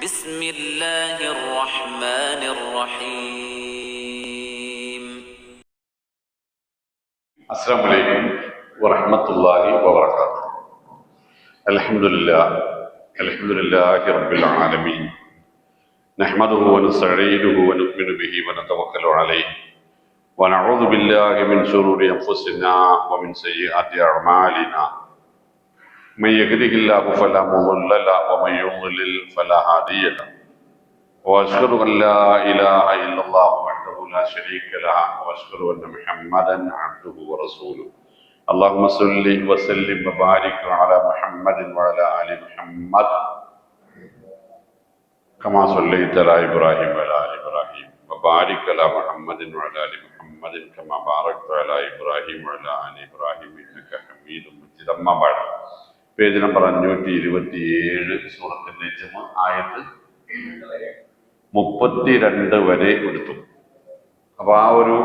بسم الله الرحمن الرحيم. السلام عليكم ورحمة الله وبركاته. الحمد لله رب العالمين، نحمده ونستعينه ونؤمن به ونتوكل عليه ونعوذ بالله من شرور أنفسنا ومن سيئات أعمالنا. من يهده الله فلا مضل له ومن يضلل فلا هادي له، واشهد ان لا اله الا الله وحده لا شريك له، واشهد ان محمدا عبده ورسوله. اللهم صل وسلم وبارك على محمد وعلى ال محمد كما صليت على ابراهيم وعلى ال ابراهيم، وبارك على محمد وعلى ال محمد كما باركت على ابراهيم وعلى ال ابراهيم انك حميد مجيد. اما بعد. Page number 527 സൂറത്തുൽ നജ്മ് ആയത്ത് 32 വരെ എടുത്തു. അപ്പൊ ആ ഒരു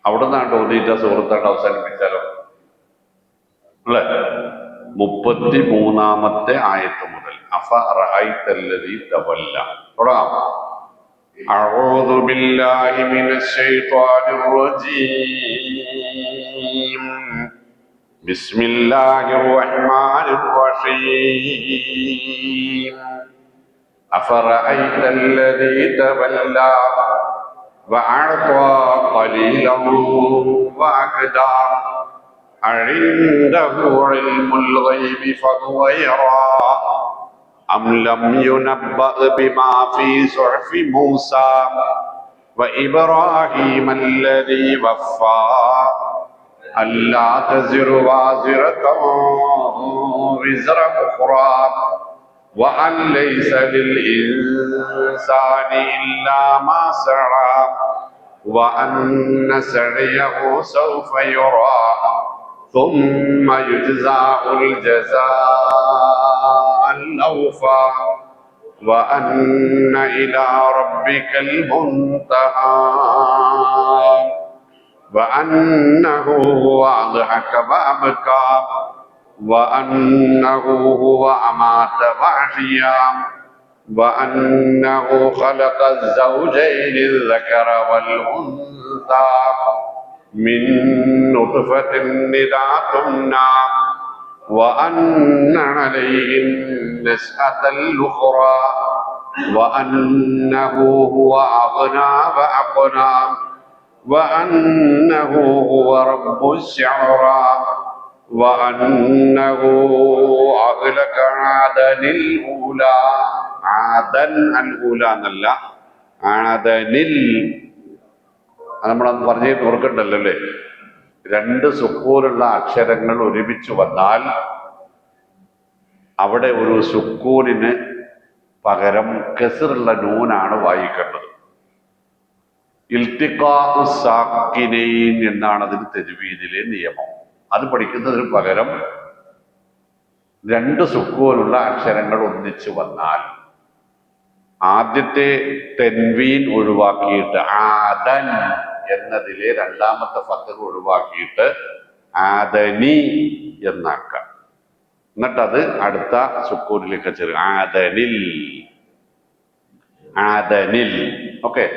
അവിടെ നിന്നാണ്ട് ഓതിയിട്ട് സൂറത്താണ്ട് അവസാനിപ്പിച്ചാലോ അല്ലേ? 33-ാമത്തെ ആയത്ത് മുതൽ അഫറഅയ്തല്ലദീ തവല്ല തുടങ്ങാം. അഊദു ബില്ലാഹി മിനശ് ശൈത്വാനിർ റജീം. بسم الله الرحمن الرحيم. أفرأيت الذي تولى وأعطى قليلا وأكدى أعنده علم الغيب فهو يرى أم لم ينبأ بما في صحف موسى وإبراهيم الذي وفى ألا تزر وازرة وزر أخرى وأن ليس للإنسان إلا ما سعى وأن سعيه سوف يرى ثم يجزاه الجزاء الأوفى وأن إلى ربك المنتهى وأنه هو أضحك وأبكى وأنه هو أمات وأحيا وأنه خلق الزوجين الذكر والأنثى من نطفة إذا تمنى وأن عليه النشأة الأخرى وأنه هو أغنى وأقنى وأنه هو رب الشعرى وأنه أهلك عادا الأولى. عادا الأولى എന്നല്ല, ആദനിൽ. നമ്മളന്ന് പറഞ്ഞ് ഓർക്കണ്ടല്ലോ അല്ലേ? രണ്ട് സുക്കൂനുള്ള അക്ഷരങ്ങൾ ഒരുമിച്ച് വന്നാൽ അവിടെ ഒരു സുക്കൂനിന് പകരം കസ്റുള്ള നൂനാണ് വായിക്കേണ്ടത്. ഇൽത്തിഖാഉ സാക്കിനൈൻ എന്നാണ് അതിന് തജ്വീദിലെ നിയമം. അത് പഠിക്കുന്നതിന് പകരം രണ്ട് സുക്കൂനുള്ള അക്ഷരങ്ങൾ ഒന്നിച്ചു വന്നാൽ ആദ്യത്തെ തെൻവീൻ ഒഴിവാക്കിയിട്ട് ആദൻ എന്നതിലെ രണ്ടാമത്തെ ഫത്ഹ് ഒഴിവാക്കിയിട്ട് ആദനി എന്നാക്കാം. എന്നിട്ടത് അടുത്ത സുക്കൂനിലേക്ക് ചേർക്കുക. ആദനിൽ, ആദനിൽ. ഓക്കെ.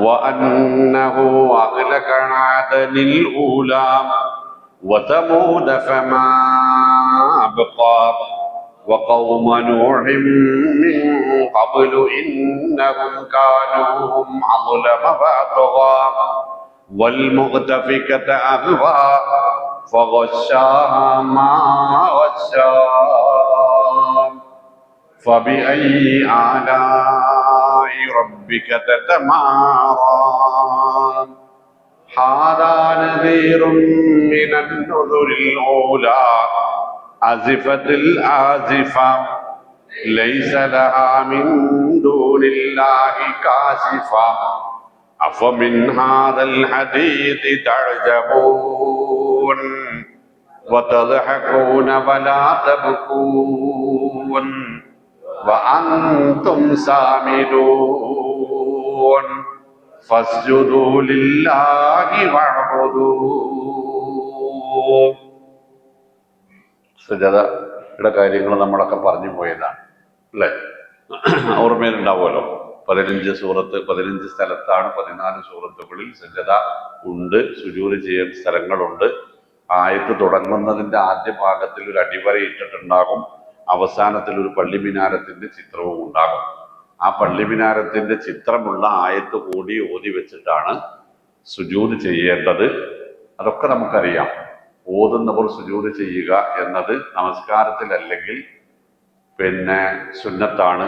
وأنه أهلك عادا الأولى وثمود فما أبقى وقوم نوح من قبل إنهم كانوا هم أظلم وأطغى والمؤتفكة أهوى فغشاها ما غشى فبأي آلاء ربك تتمارى هذا نذير من النذر الأولى أزفت الآزفة ليس لها من دون الله كاشفة أفمن هذا الحديث تعجبون وتضحكون ولا تبكون وأنتم سامدون فاسجدوا لله واعبدوا. സജദയുടെ കാര്യങ്ങൾ നമ്മളൊക്കെ പറഞ്ഞു പോയതാണ്. അല്ലേ? ഓർമ്മയിലുണ്ടാവുമല്ലോ. 15 സൂറത്ത്, 15 സ്ഥലത്താണ് 14 സൂറത്തുകളിൽ സജ്ജത ഉണ്ട്, സുജൂദ് ചെയ്യാൻ സ്ഥലങ്ങളുണ്ട്. ആയത്ത് തുടങ്ങുന്നതിന്റെ ആദ്യ ഭാഗത്തിൽ ഒരു അടിവര ഇട്ടിട്ടുണ്ടാകും, അവസാനത്തിൽ ഒരു പള്ളിമിനാരത്തിന്റെ ചിത്രവും ഉണ്ടാകും. ആ പള്ളിമിനാരത്തിന്റെ ചിത്രമുള്ള ആയത്ത് കൂടി ഓതി വെച്ചിട്ടാണ് സുജൂദ് ചെയ്യേണ്ടത്. അതൊക്കെ നമുക്കറിയാം. ഓതുന്നവർ സുജൂദ് ചെയ്യുക എന്നത് നമസ്കാരത്തിൽ അല്ലെങ്കിൽ സുന്നത്താണ്.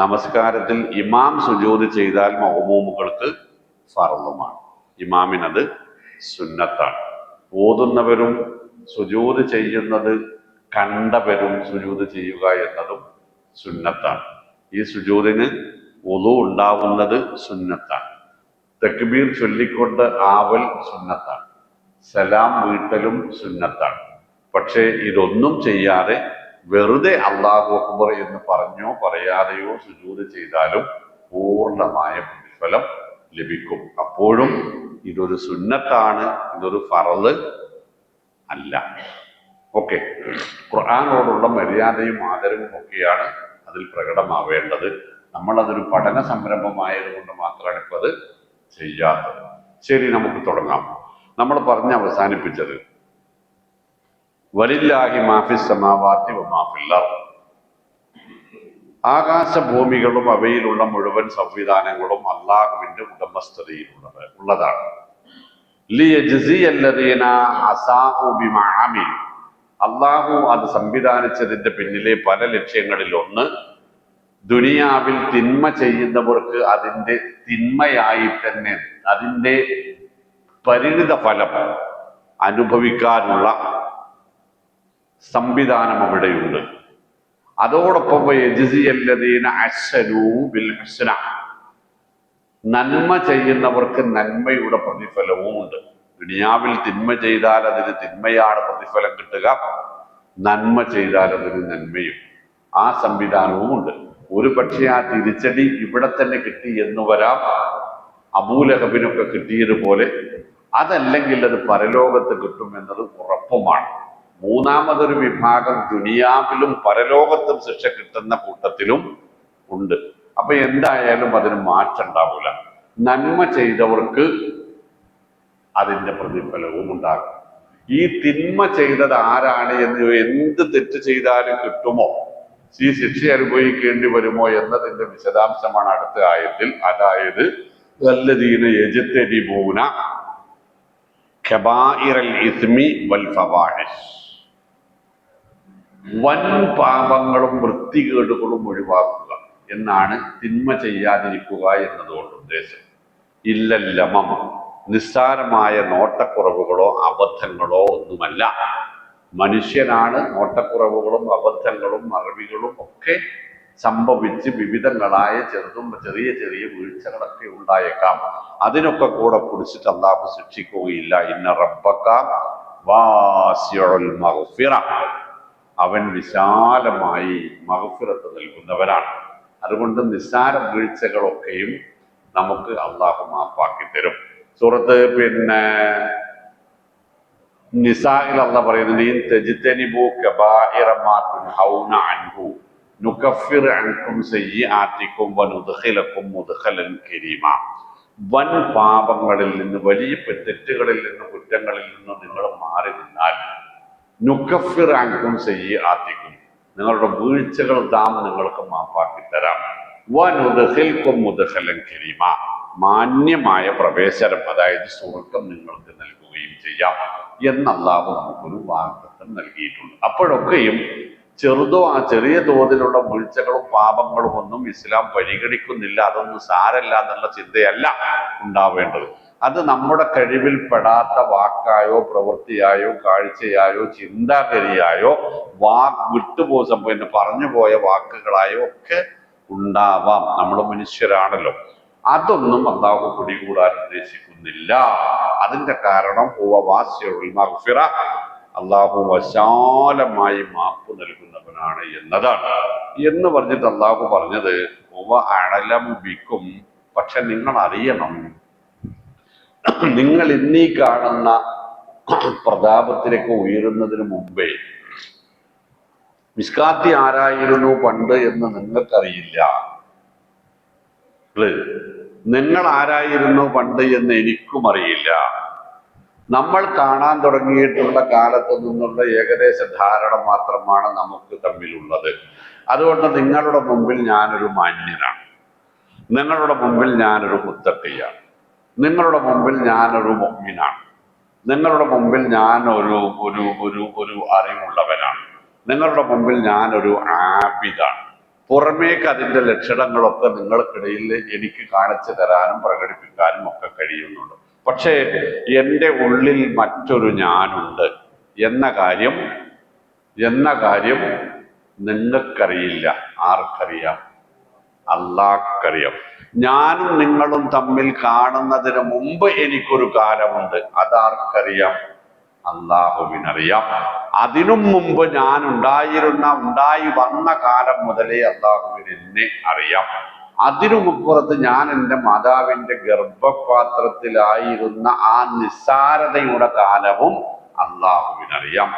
നമസ്കാരത്തിൽ ഇമാം സുജൂദ് ചെയ്താൽ മഅ്മൂമുകൾക്ക് ഫർളുമാണ്, ഇമാമിനത് സുന്നത്താണ്. ഓതുന്നവരും സുജൂദ് ചെയ്യുന്നത് കണ്ടവരും സുജൂദ് ചെയ്യുക എന്നതും സുന്നത്താണ്. ഈ സുജൂദിന് വുളു ഉണ്ടാവുന്നത് സുന്നത്താണ്. തക്ബീർ ചൊല്ലിക്കൊണ്ട് ആവൽ സുന്നത്താണ്. സലാം വീട്ടലും സുന്നത്താണ്. പക്ഷേ ഇതൊന്നും ചെയ്യാതെ വെറുതെ അല്ലാഹു അക്ബർ എന്ന് പറഞ്ഞോ പറയാതെയോ സുജൂദ് ചെയ്താലും പൂർണ്ണമായ പ്രതിഫലം ലഭിക്കും. അപ്പോഴും ഇതൊരു സുന്നത്താണ്, ഇതൊരു ഫർള് അല്ല. ഓക്കെ, ഖുർആനോടുള്ള മര്യാദയും ആദരവും ഒക്കെയാണ് അതിൽ പ്രകടമാവേണ്ടത്. നമ്മളതൊരു പഠന സംരംഭമായതുകൊണ്ട് മാത്രമാണ് ഇപ്പം അത് ചെയ്യാത്തത്. ശരി, നമുക്ക് തുടങ്ങാം. നമ്മൾ പറഞ്ഞ് അവസാനിപ്പിച്ചത് വലില്ലാഹി മാഫിസ് സമാവാതി വമാഫിൽ അർദ്, ആകാശഭൂമികളും അവയിലുള്ള മുഴുവൻ സംവിധാനങ്ങളും അള്ളാഹുവിന്റെ ഉടമസ്ഥതയിലുള്ളതാണ്. ലിയജ്സിയല്ലദീന അസാഉ ബിമാ അമിലു, അള്ളാഹു അത് സംവിധാനിച്ചതിന്റെ പിന്നിലെ പല ലക്ഷ്യങ്ങളിൽ ഒന്ന് ദുനിയാവിൽ തിന്മ ചെയ്യുന്നവർക്ക് അതിൻ്റെ തിന്മയായി തന്നെ അതിൻ്റെ പരിണിത ഫലം അനുഭവിക്കാനുള്ള സംവിധാനം അവിടെയുണ്ട്. അതോടൊപ്പം യജ്സിയല്ലദീന അഹ്സനൂ ബിൽ ഹുസ്ന, നന്മ ചെയ്യുന്നവർക്ക് നന്മയുടെ പ്രതിഫലവും ഉണ്ട്. ദുനിയാവിൽ തിന്മ ചെയ്താൽ അതിന് തിന്മയാണ് പ്രതിഫലം കിട്ടുക, നന്മ ചെയ്താൽ അതിന് നന്മയും. ആ സംവിധാനവും ഉണ്ട്. ഒരു പക്ഷേ ആ തിരിച്ചടി ഇവിടെ തന്നെ കിട്ടി എന്ന് വരാം, അബൂലഹബിനൊക്കെ കിട്ടിയതുപോലെ. അതല്ലെങ്കിൽ അത് പരലോകത്ത് കിട്ടുമെന്നത് ഉറപ്പുമാണ്. മൂന്നാമതൊരു വിഭാഗം ദുനിയാവിലും പരലോകത്തും ശിക്ഷ കിട്ടുന്ന കൂട്ടത്തിലും ഉണ്ട്. അപ്പൊ എന്തായാലും അതിന് മാറ്റം ഉണ്ടാവില്ല. നന്മ ചെയ്തവർക്ക് അതിൻ്റെ പ്രതിഫലവും ഉണ്ടാകും. ഈ തിന്മ ചെയ്തത് ആരാണ് എന്ന്, എന്ത് തെറ്റ് ചെയ്താലും കിട്ടുമോ, ഈ ശിക്ഷ അനുഭവിക്കേണ്ടി വരുമോ എന്നതിന്റെ വിശദാംശമാണ് അടുത്ത ആയത്തിൽ. അതായത് വല്ലദീന യജ്തനിബൂന കബായിറൽ ഇസ്മി വൽ ഫവാഹിഷ്, വൻ പാപങ്ങളും വൃത്തികേടുകളും ഒഴിവാക്കുക എന്നാണ് തിന്മ ചെയ്യാതിരിക്കുക എന്നതുകൊണ്ട് ഉദ്ദേശം. ഇല്ലല്ലമം, നിസ്സാരമായ നോട്ടക്കുറവുകളോ അബദ്ധങ്ങളോ ഒന്നുമല്ല. മനുഷ്യനാണ് നോട്ടക്കുറവുകളും അബദ്ധങ്ങളും മറവികളും ഒക്കെ സംഭവിച്ച് വിവിധങ്ങളായ ചെറിയ ചെറിയ വീഴ്ചകളൊക്കെ ഉണ്ടായേക്കാം. അതിനൊക്കെ കൂടെ പിടിച്ചിട്ട് അല്ലാഹു ശിക്ഷിക്കുകയില്ല. ഇന്ന റബ്ബക വാസിഉൽ മഗ്ഫിറ, അവൻ വിശാലമായി മഗ്ഫിറത്ത് നൽകുന്നവനാണ്. അതുകൊണ്ട് നിസ്സാര വീഴ്ചകളൊക്കെയും നമുക്ക് അല്ലാഹു മാപ്പാക്കി തരും. സൂറത്ത് നിസായിൽ അല്ലാഹു പറയുന്നത് ഇൻ തജ്തനിബു കബായിറ മാ തുൻഹൗന അൻഹു നുകഫിർ അൻകും സയ്യിആതികും വനുദ്ഖിലകും മുദ്ഖലൻ കരീമ. വൻ പാപങ്ങളിൽ നിന്ന്, വലിയ തെറ്റുകളിൽ നിന്ന്, കുറ്റങ്ങളിൽ നിന്ന് നിങ്ങൾ മാറി നിന്നാൽ നുകഫിർ അൻകും സയ്യിആതികും, നിങ്ങളുടെ വീഴ്ചകൾ നാം നിങ്ങൾക്ക് മാപ്പാക്കി തരാം. വനുദ്ഖിൽകും മുദ്ഖലൻ കരീമ, മാന്യമായ പ്രവേശനം, അതായത് സ്വർഗം നിങ്ങൾക്ക് നൽകുകയും ചെയ്യാം എന്ന് അല്ലാഹു നമുക്കൊരു വാഗ്ദത്തം നൽകിയിട്ടുണ്ട്. അപ്പോഴൊക്കെയും ചെറിയ തോതിലുള്ള വീഴ്ചകളും പാപങ്ങളും ഒന്നും ഇസ്ലാം പരിഗണിക്കുന്നില്ല. അതൊന്നും സാരല്ല എന്നുള്ള ചിന്തയല്ല ഉണ്ടാവേണ്ടത്. അത് നമ്മുടെ കഴിവിൽ പെടാത്ത വാക്കായോ പ്രവൃത്തിയായോ കാഴ്ചയായോ ചിന്താഗതിയായോ പറഞ്ഞുപോയ വാക്കുകളായോ ഒക്കെ ഉണ്ടാവാം. നമ്മൾ മനുഷ്യരാണല്ലോ. അതൊന്നും അല്ലാഹു പിടികൂടാൻ ഉദ്ദേശിക്കുന്നില്ല. അതിന്റെ കാരണം മഗ്ഫിറ, അല്ലാഹു വിശാലമായി മാപ്പ് നൽകുന്നവനാണ് എന്നതാണ്. എന്ന് പറഞ്ഞിട്ട് അല്ലാഹു പറഞ്ഞത് അഅലമു ബിക്കും, പക്ഷെ നിങ്ങൾ അറിയണം, നിങ്ങൾ ഇന്നീ കാണുന്ന പ്രതാപത്തിലേക്ക് ഉയരുന്നതിന് മുമ്പേ മിസ്കാത്തി ആരായിരുന്നു പണ്ട് എന്ന് നിങ്ങൾക്കറിയില്ല. നിങ്ങൾ ആരായിരുന്നു പണ്ട് എന്ന് എനിക്കും അറിയില്ല. നമ്മൾ കാണാൻ തുടങ്ങിയിട്ടുള്ള കാലത്ത് നിന്നുള്ള ഏകദേശ ധാരണ മാത്രമാണ് നമുക്ക് തമ്മിലുള്ളത്. അതുകൊണ്ട് നിങ്ങളുടെ മുമ്പിൽ ഞാനൊരു മാന്യനാണ്, നിങ്ങളുടെ മുമ്പിൽ ഞാനൊരു മുത്തഖിയാണ്, നിങ്ങളുടെ മുമ്പിൽ ഞാനൊരു മുഅ്മിനാണ്, നിങ്ങളുടെ മുമ്പിൽ ഞാൻ ഒരു ഒരു ഒരു ഒരു അറിവുള്ളവനാണ്, നിങ്ങളുടെ മുമ്പിൽ ഞാനൊരു ആബിദാണ്. പുറമേക്ക് അതിൻ്റെ ലക്ഷണങ്ങളൊക്കെ നിങ്ങൾക്കിടയിൽ എനിക്ക് കാണിച്ചു തരാനും പ്രകടിപ്പിക്കാനും ഒക്കെ കഴിയുന്നുണ്ട്. പക്ഷേ എൻ്റെ ഉള്ളിൽ മറ്റൊരു ഞാനുണ്ട് എന്ന കാര്യം നിങ്ങൾക്കറിയില്ല. ആർക്കറിയാം? അല്ലാഹ്ക്കറിയാം. ഞാനും നിങ്ങളും തമ്മിൽ കാണുന്നതിന് മുമ്പ് എനിക്കൊരു കാലമുണ്ട്. അതാർക്കറിയാം? അള്ളാഹുവിനറിയാം. അതിനും മുമ്പ് ഞാൻ ഉണ്ടായി വന്ന കാലം മുതലേ അള്ളാഹുവിന് എന്നെ അറിയാം. അതിനുമുപ്പുറത്ത് ഞാൻ എൻ്റെ മാതാവിൻ്റെ ഗർഭപാത്രത്തിലായിരുന്ന ആ നിസ്സാരതയുടെ കാലവും അള്ളാഹുവിനറിയാം.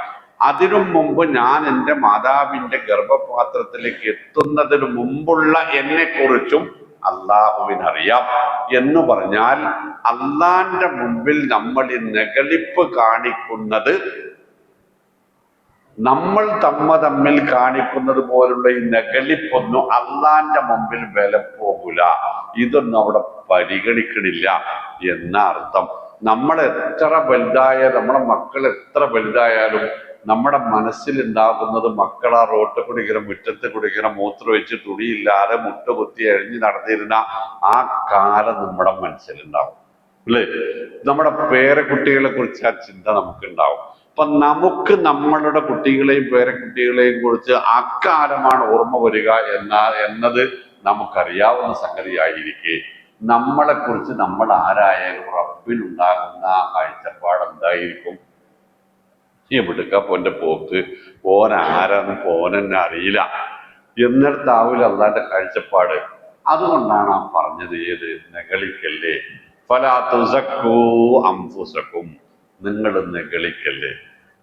അതിനും മുമ്പ് ഞാൻ എൻ്റെ മാതാവിൻ്റെ ഗർഭപാത്രത്തിലേക്ക് എത്തുന്നതിന് മുമ്പുള്ള എന്നെക്കുറിച്ചും അള്ളാഹുവിനറിയാം. എന്ന് പറഞ്ഞാൽ അള്ളാന്റെ മുമ്പിൽ നമ്മൾ ഈ നെഗളിപ്പ് കാണിക്കുന്നത്, നമ്മൾ തമ്മിൽ കാണിക്കുന്നത് പോലുള്ള ഈ നെഗളിപ്പൊന്നും അള്ളാന്റെ മുമ്പിൽ വില പോകൂല. ഇതൊന്നും അവിടെ പരിഗണിക്കണില്ല എന്ന അർത്ഥം. നമ്മൾ എത്ര വലുതായാലും, നമ്മുടെ മക്കൾ എത്ര വലുതായാലും നമ്മുടെ മനസ്സിലുണ്ടാകുന്നത് മക്കളാ റോട്ട് കുടിക്കണം, മുറ്റത്ത് കുടിക്കണം, മൂത്രം വെച്ച് തുണിയില്ലാതെ മുട്ടുകുത്തി എഴിഞ്ഞ് നടന്നിരുന്ന ആ കാലം നമ്മുടെ മനസ്സിലുണ്ടാവും അല്ലേ? നമ്മുടെ പേരക്കുട്ടികളെ കുറിച്ച് ആ ചിന്ത നമുക്കുണ്ടാവും. അപ്പൊ നമുക്ക് നമ്മളുടെ കുട്ടികളെയും പേരക്കുട്ടികളെയും കുറിച്ച് അക്കാലമാണ് ഓർമ്മ വരിക എന്നത് നമുക്കറിയാവുന്ന സംഗതിയായിരിക്കെ, നമ്മളെ കുറിച്ച് നമ്മൾ ആരായാലും റബ്ബിനുണ്ടാകുന്ന ആ കാഴ്ചപ്പാട് എന്തായിരിക്കും? എവിടുക്ക പോന്റെ പോക്ക്, ആരാന്ന് പോനെന്നെ അറിയില്ല എന്നിടത്താവൂല അള്ളാന്റെ കാഴ്ചപ്പാട്. അതുകൊണ്ടാണ് ആ പറഞ്ഞത്, ഏത് നെഗളിക്കല്ലേ, ഫലാ തുസക്കൂ അൻഫുസക്കും, നിങ്ങൾ നെഗളിക്കല്ലേ.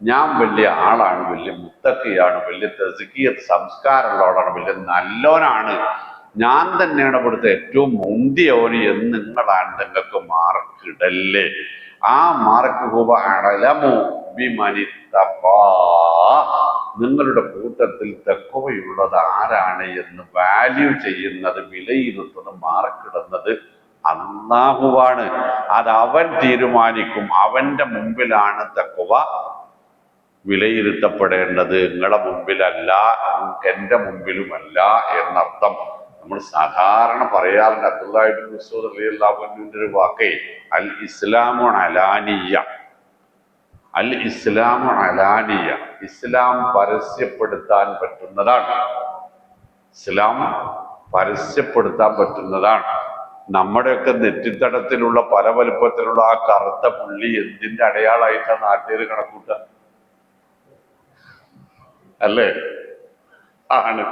ഞാൻ വലിയ ആളാണ്, വലിയ മുത്തഖിയാണ്, വലിയ തസ്കിയത്ത് സംസ്കാരമുള്ളവളാണ്, വലിയ നല്ലോനാണ്, ഞാൻ തന്നെയാണ് ഇവിടുത്തെ ഏറ്റവും മുന്തിയോന് എന്ന് നിങ്ങളാണ് നിങ്ങൾക്ക് മാർക്കിടല്ലേ. ആ മാർക്ക് ഹുവ അഅലമു ബിമനിത്തഖാ, നിങ്ങളുടെ കൂട്ടത്തിൽ തഖ്വയുള്ളത് ആരാണ് എന്ന് വാല്യൂ ചെയ്യുന്നത്, വിലയിരുത്തുന്നത്, മാർക്കിടുന്നത് അല്ലാഹുവാണ്. അത് അവൻ തീരുമാനിക്കും. അവന്റെ മുമ്പിലാണ് തഖ്വ വിലയിരുത്തപ്പെടേണ്ടത്, നിങ്ങളുടെ മുമ്പിലല്ല, എൻ്റെ മുമ്പിലുമല്ല എന്നർത്ഥം. നമ്മൾ സാധാരണ പറയാറുണ്ട്, അബ്ദുല്ലാഹി ഇബ്നു മസ്ഊദ് റളിയല്ലാഹു അൻഹുവിന്റെ ഒരു വാക്കേ, അൽ ഇസ്ലാമു അലാനിയ, അൽ ഇസ്ലാമു അലാനിയ, ഇസ്ലാം പരസ്യപ്പെടുത്താൻ പറ്റുന്നതാണ്. ഇസ്ലാം പരസ്യപ്പെടുത്താൻ പറ്റുന്നതാണ്. നമ്മുടെയൊക്കെ നെറ്റിത്തടത്തിലുള്ള പല വലുപ്പത്തിലുള്ള ആ കറുത്ത പുള്ളി എന്തിന്റെ അടയാളമായിട്ടാണ് നാട്ടുകാർ കണക്കൂട്ടുക? അല്ലേ? ആണ്.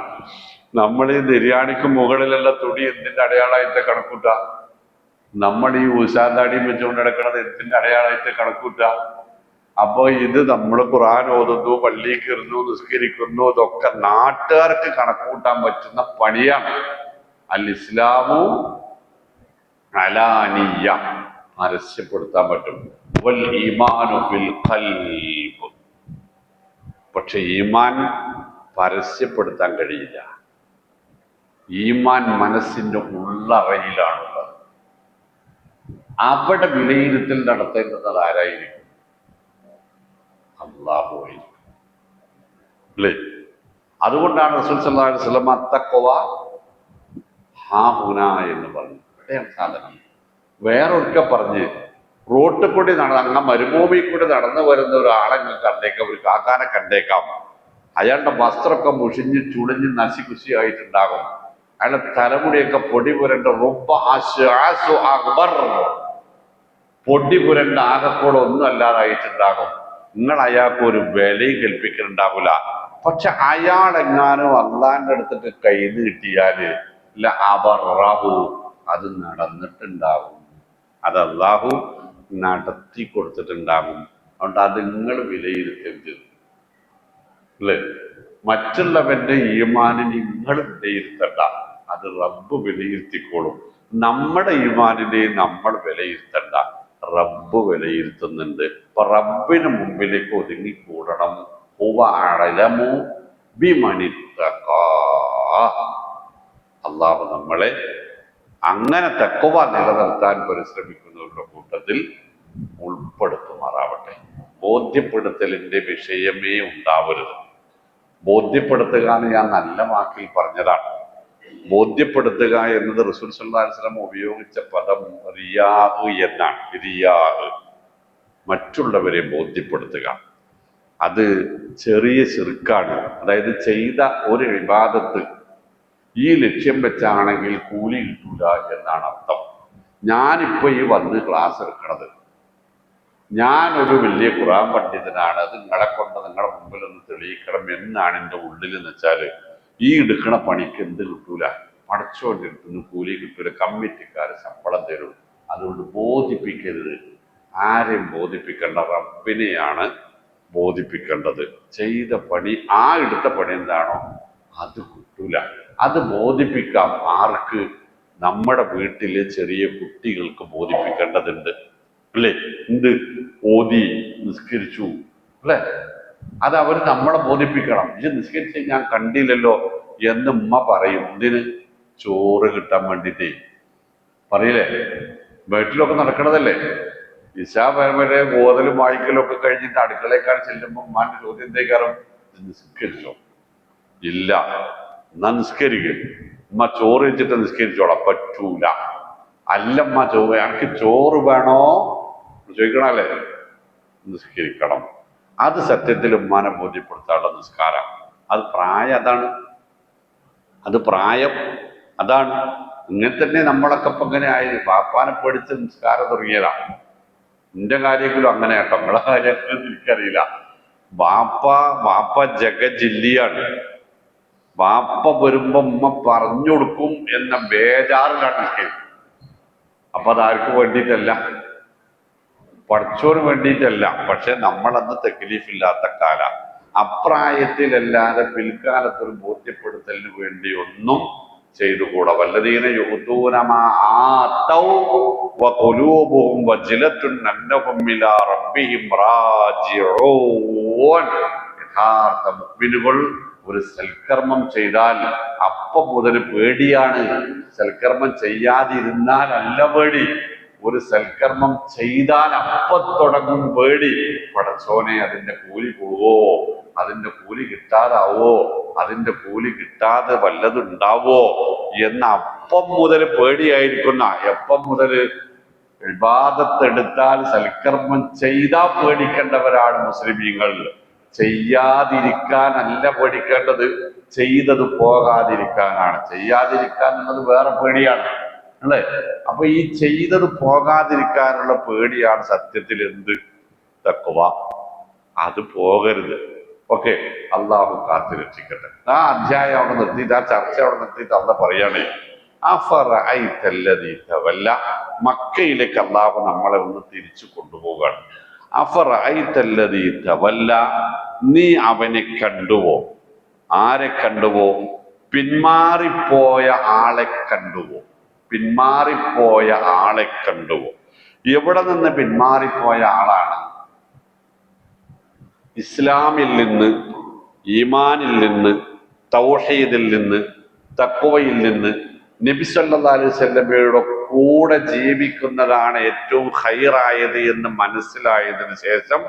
നമ്മൾ ഈ നിര്യാണിക്ക് മുകളിലുള്ള തുടി എന്തിന്റെ അടയാളമായിട്ട് കണക്കൂട്ടുക? നമ്മൾ ഈ ഉഷാന്താടിയും വെച്ചുകൊണ്ട് കിടക്കുന്നത് എന്തിന്റെ അടയാളമായിട്ട് കണക്കൂട്ടുക? അപ്പൊ ഇത് നമ്മൾ ഖുർആൻ ഓതുന്നു, പള്ളിയിൽ കയറുന്നു, നിസ്കരിക്കുന്നു, ഇതൊക്കെ നാട്ടുകാർക്ക് കണക്കൂട്ടാൻ പറ്റുന്ന പണിയാണ്. അൽ ഇസ്ലാമു അലാനിയ, പരസ്യപ്പെടുത്താൻ പറ്റും. വൽ ഈമാനു ബിൽ ഖൽബ്, പക്ഷെ ഈമാൻ പരസ്യപ്പെടുത്താൻ കഴിയില്ല. ഈമാൻ മനസ്സിന്റെ ഉള്ളറയിലാണുള്ളത്. അവിടെ വിലയിരുത്തൽ നടത്തേണ്ടത് ആരായിരിക്കും? അല്ലാഹുവായിരിക്കും അല്ലേ? അതുകൊണ്ടാണ് റസൂൽ സല്ലല്ലാഹു അലൈഹി വസല്ലം തഖ്വ ഹാഹുന എന്ന് പറഞ്ഞു. സാധനം വേറൊക്കെ പറഞ്ഞ് റോട്ടിൽ കൂടി അങ്ങ് മരുഭൂമിയിൽ കൂടി നടന്നു വരുന്ന ഒരാളെ കണ്ടേക്കാം, ഒരു കാക്കാനെ കണ്ടേക്കാം. അയാളുടെ വസ്ത്രമൊക്കെ മുഷിഞ്ഞ് ചുളിഞ്ഞ് നശികുശിയായിട്ടുണ്ടാകും. അയാളുടെ തലമുടിയൊക്കെ പൊടി പുരണ്ട പൊടി പുരണ്ട ആകെക്കൂടെ ഒന്നും അല്ലാതായിട്ടുണ്ടാകും. നിങ്ങൾ അയാൾക്ക് ഒരു വിലയും കൽപ്പിക്കുന്നുണ്ടാവില്ല. പക്ഷെ അയാളെങ്ങാനും അള്ളാന്റെ അടുത്തിട്ട് കയ്യിൽ കിട്ടിയാല് അബറഹു, അത് നടന്നിട്ടുണ്ടാകും, അത് അള്ളാഹു നടത്തി കൊടുത്തിട്ടുണ്ടാകും. അതുകൊണ്ട് അത് നിങ്ങൾ വിലയിരുത്തരുത് അല്ലേ? മറ്റുള്ളവന്റെ ഈമാന് നിങ്ങൾ വിലയിരുത്തണ്ട, അത് റബ്ബ് വിലയിരുത്തിക്കോളും. നമ്മുടെ ഈമാനിനെ നമ്മൾ വിലയിരുത്തണ്ട, റബ്ബ് വിലയിരുത്തുന്നുണ്ട്. അപ്പൊ റബ്ബിന് മുമ്പിലേക്ക് ഒതുങ്ങിക്കൂടണം. ഹുവ അഅലമു ബിമനിത്തഖാ. അള്ളാഹു നമ്മളെ അങ്ങനെ തഖ്വ നിലനിർത്താൻ പരിശ്രമിക്കുന്നവരുടെ കൂട്ടത്തിൽ ഉൾപ്പെടുത്തുമാറാവട്ടെ. ബോധ്യപ്പെടുത്തലിന്റെ വിഷയമേ ഉണ്ടാവരുത്. ബോധ്യപ്പെടുത്തുക എന്ന് ഞാൻ നല്ല വാക്കിൽ പറഞ്ഞതാണ്. ബോധ്യപ്പെടുത്തുക എന്നത് റസൂൽ സല്ലല്ലാഹു അലൈഹി വസല്ലം ഉപയോഗിച്ച പദം റിയാഹ് എന്നാണ്. റിയാഹ്, മറ്റുള്ളവരെ ബോധ്യപ്പെടുത്തുക. അത് ചെറിയ ശിർക്കാണ്. അതായത് ചെയ്ത ഒരു ഇബാദത്ത് ഈ ലക്ഷ്യം വെച്ചാണെങ്കിൽ കൂലി കിട്ടൂല എന്നാണ് അർത്ഥം. ഞാനിപ്പോ ഈ വന്ന് ക്ലാസ് എടുക്കണത്, ഞാനൊരു വലിയ ഖുർആൻ പണ്ഡിതനാണ്, അത് നിങ്ങളെ കൊണ്ട് നിങ്ങളുടെ മുമ്പിൽ ഒന്ന് തെളിയിക്കണം എന്നാണ് എൻ്റെ ഉള്ളിൽ എന്ന് വെച്ചാല് ഈ എടുക്കണ പണിക്ക് എന്ത് കിട്ടൂല, പടച്ചോന്റെ അടുത്തുനിന്ന് കൂലി കിട്ടൂല, കമ്മിറ്റിക്കാർ ശമ്പളം തരും. അതുകൊണ്ട് ബോധിപ്പിക്കരുത്. ആരെയും ബോധിപ്പിക്കേണ്ട, റബ്ബിനെയാണ് ബോധിപ്പിക്കേണ്ടത്. ചെയ്ത പണി, ആ എടുത്ത പണി എന്താണോ അത് കിട്ടൂല. അത് ബോധിപ്പിക്കാം. ആർക്ക്? നമ്മുടെ വീട്ടിലെ ചെറിയ കുട്ടികൾക്ക് ബോധിപ്പിക്കേണ്ടതുണ്ട് അല്ലേ? എന്ത്? ഓതി നിസ്കരിച്ചു അല്ലെ? അത് അവർ നമ്മളെ ബോധിപ്പിക്കണം. ഇത് നിസ്കരിച്ച് ഞാൻ കണ്ടില്ലല്ലോ എന്ന് ഉമ്മ പറയും. എന്തിന്? ചോറ് കിട്ടാൻ വേണ്ടിട്ടേ പറയില്ലേ? വീട്ടിലൊക്കെ നടക്കണതല്ലേ. ഇശാ വരെ ഓതലും വായിക്കലും ഒക്കെ കഴിഞ്ഞിട്ട് അടുക്കളേക്കാൾ ചെല്ലുമ്പോൾ ഉമ്മാന്റെ ചോദ്യം എന്തേക്കാരം? നിസ്കരിച്ചോ? ഇല്ല. എന്നാ നിസ്കരിക്കുക. ഉമ്മ ചോറ് വെച്ചിട്ട് നിസ്കരിച്ചോളാം. പറ്റൂല. അല്ലമ്മ എനിക്ക് ചോറ് വേണോ ചോദിക്കണല്ലേ? നിസ്കരിക്കണം. അത് സത്യത്തിൽ ഉമ്മാനെ ബോധ്യപ്പെടുത്താനുള്ള നിസ്കാരം. അത് പ്രായം അതാണ്, അത് പ്രായം അതാണ്. ഇങ്ങനെ തന്നെ നമ്മളൊക്കെ ഇപ്പൊ ഇങ്ങനെ ആയത്. പാപ്പാനെ പേടിച്ച് നിസ്കാരം തുടങ്ങിയതാണ്. എന്റെ കാര്യത്തിലും അങ്ങനെ കേട്ടോ, നമ്മളെ കാര്യത്തിലും എനിക്കറിയില്ല. വാപ്പ ജഗജില്ലിയാണ്. വാപ്പ വരുമ്പോ ഉമ്മ പറഞ്ഞു കൊടുക്കും എന്ന ബേജാറിലാണ് നിൽക്കുന്നത്. അപ്പൊ അതാർക്ക് വേണ്ടിയിട്ടല്ല, പഠിച്ചോന് വേണ്ടിയിട്ടല്ല. പക്ഷെ നമ്മളന്ന് തെക്ലീഫില്ലാത്ത കാല, അപ്രായത്തിലല്ലാതെ പിൽക്കാലത്തൊരു ബോധ്യപ്പെടുത്തലിന് വേണ്ടി ഒന്നും ചെയ്തുകൂടാ. വല്ലദീന യുഅ്തൂനമാ ആതൗ വഖുലൂബുഹും വജിലത്തുൻ അന്നഹും ഇലാ റബ്ബിഹിം റാജിഊൻ. യഥാർത്ഥ മുഅ്മിനുകൾ ഒരു സൽക്കർമ്മം ചെയ്താൽ അപ്പം മുതൽ പേടിയാണ്. സൽക്കർമ്മം ചെയ്യാതിരുന്നാൽ അല്ല പേടി. ഒരു സൽക്കർമ്മം ചെയ്താൽ അപ്പം തുടങ്ങും പേടി. പടച്ചോനെ, അതിന്റെ കൂലി പോവോ, അതിന്റെ കൂലി കിട്ടാതാവോ, അതിന്റെ കൂലി കിട്ടാതെ വല്ലതുണ്ടാവോ എന്ന അപ്പം മുതൽ പേടിയായിരിക്കുന്ന. എപ്പം മുതൽ? ഇബാദത്തെടുത്താൽ സൽക്കർമ്മം ചെയ്താൽ പേടിക്കേണ്ടവരാണ് മുസ്ലിമീങ്ങൾ. ചെയ്യാതിരിക്കാനല്ല പേടിക്കേണ്ടത്, ചെയ്തത് പോകാതിരിക്കാനാണ്. ചെയ്യാതിരിക്കാൻ എന്നത് വേറെ പേടിയാണ് അല്ലേ? അപ്പൊ ഈ ചെയ്തത് പോകാതിരിക്കാനുള്ള പേടിയാണ് സത്യത്തിൽ എന്ത്? തഖ്വ. അത് പോകരുത്. ഓക്കെ, അള്ളാഹു കാത്തു രക്ഷിക്കട്ടെ. ആ അധ്യായം അവിടെ നിർത്തിയിട്ട്, ആ ചർച്ച അവിടെ നിർത്തിയിട്ട് അവിടെ പറയണേ, അഫറഅയ്തല്ലദീ തവല്ല. മക്കയിലേക്ക് അള്ളാഹു നമ്മളെ ഒന്ന് തിരിച്ചു കൊണ്ടുപോവുകയാണ്. അഫറഅയ്തല്ലദീ തവല്ല, നീ അവനെ കണ്ടുവോ? ആരെ കണ്ടുവോ? പിന്മാറിപ്പോയ ആളെ കണ്ടുവോ? പിന്മാറിപ്പോയ ആളെ കണ്ടുവോ? എവിടെ നിന്ന് പിന്മാറിപ്പോയ ആളാണ്? ഇസ്ലാമിൽ നിന്ന്, ഈമാനിൽ നിന്ന്, തൗഹീദിൽ നിന്ന്, തഖ്വയിൽ നിന്ന്, നബി സല്ലല്ലാഹു അലൈഹി വസല്ലമയുടെ കൂടെ ജീവിക്കുന്നതാണ് ഏറ്റവും ഖൈറായത് എന്ന് മനസ്സിലായതിനു ശേഷം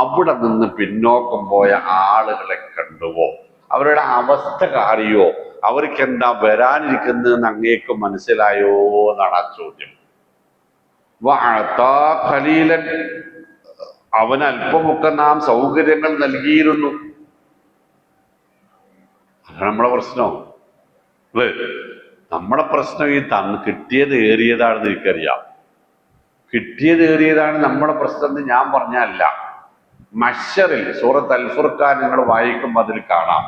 അവിടെ നിന്ന് പിന്നോക്കം പോയ ആളുകളെ കണ്ടുവോ? അവരുടെ അവസ്ഥ അറിയോ? അവർക്ക് എന്താ വരാനിരിക്കുന്നതെന്ന് അങ്ങേക്ക് മനസ്സിലായോ എന്നാണ് ആ ചോദ്യം. ഖലീലൻ, അവന് അല്പമൊക്കെ നാം സൗകര്യങ്ങൾ നൽകിയിരുന്നു. അതാണ് നമ്മളെ പ്രശ്നം അല്ലേ? നമ്മളെ പ്രശ്നം ഈ കിട്ടിയത് ഏറിയതാണെന്ന് എനിക്കറിയാം. കിട്ടിയത് ഏറിയതാണ് നമ്മുടെ പ്രശ്നം എന്ന് ഞാൻ പറഞ്ഞല്ല. മഹ്ശറിൽ സൂറത്ത് അൽ ഫുർഖാൻ നിങ്ങൾ വായിക്കുമ്പോൾ അതിൽ കാണാം,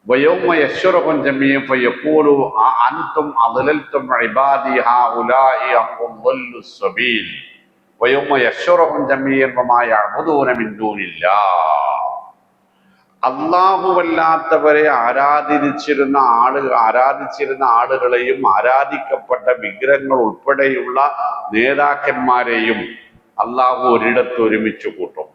വയൗമ യശ്റഹും ജമീഅൻ ഫയഖൂലു അഅൻതും അദ്ലൽതും ഇബാദി ഹൗലാഇ അം ളല്ലു സബീൽ വയൗമ യശ്റഹും ജമീഅൻ വമാ യഅബുദൂന മിൻ ദൂനില്ലാഹ്. അള്ളാഹുവല്ലാത്തവരെ ആരാധിച്ചിരുന്ന ആളുകളെയും ആരാധിക്കപ്പെട്ട വിഗ്രഹങ്ങൾ ഉൾപ്പെടെയുള്ള നേതാക്കന്മാരെയും അള്ളാഹു ഒരിടത്ത് ഒരുമിച്ച് കൂട്ടും.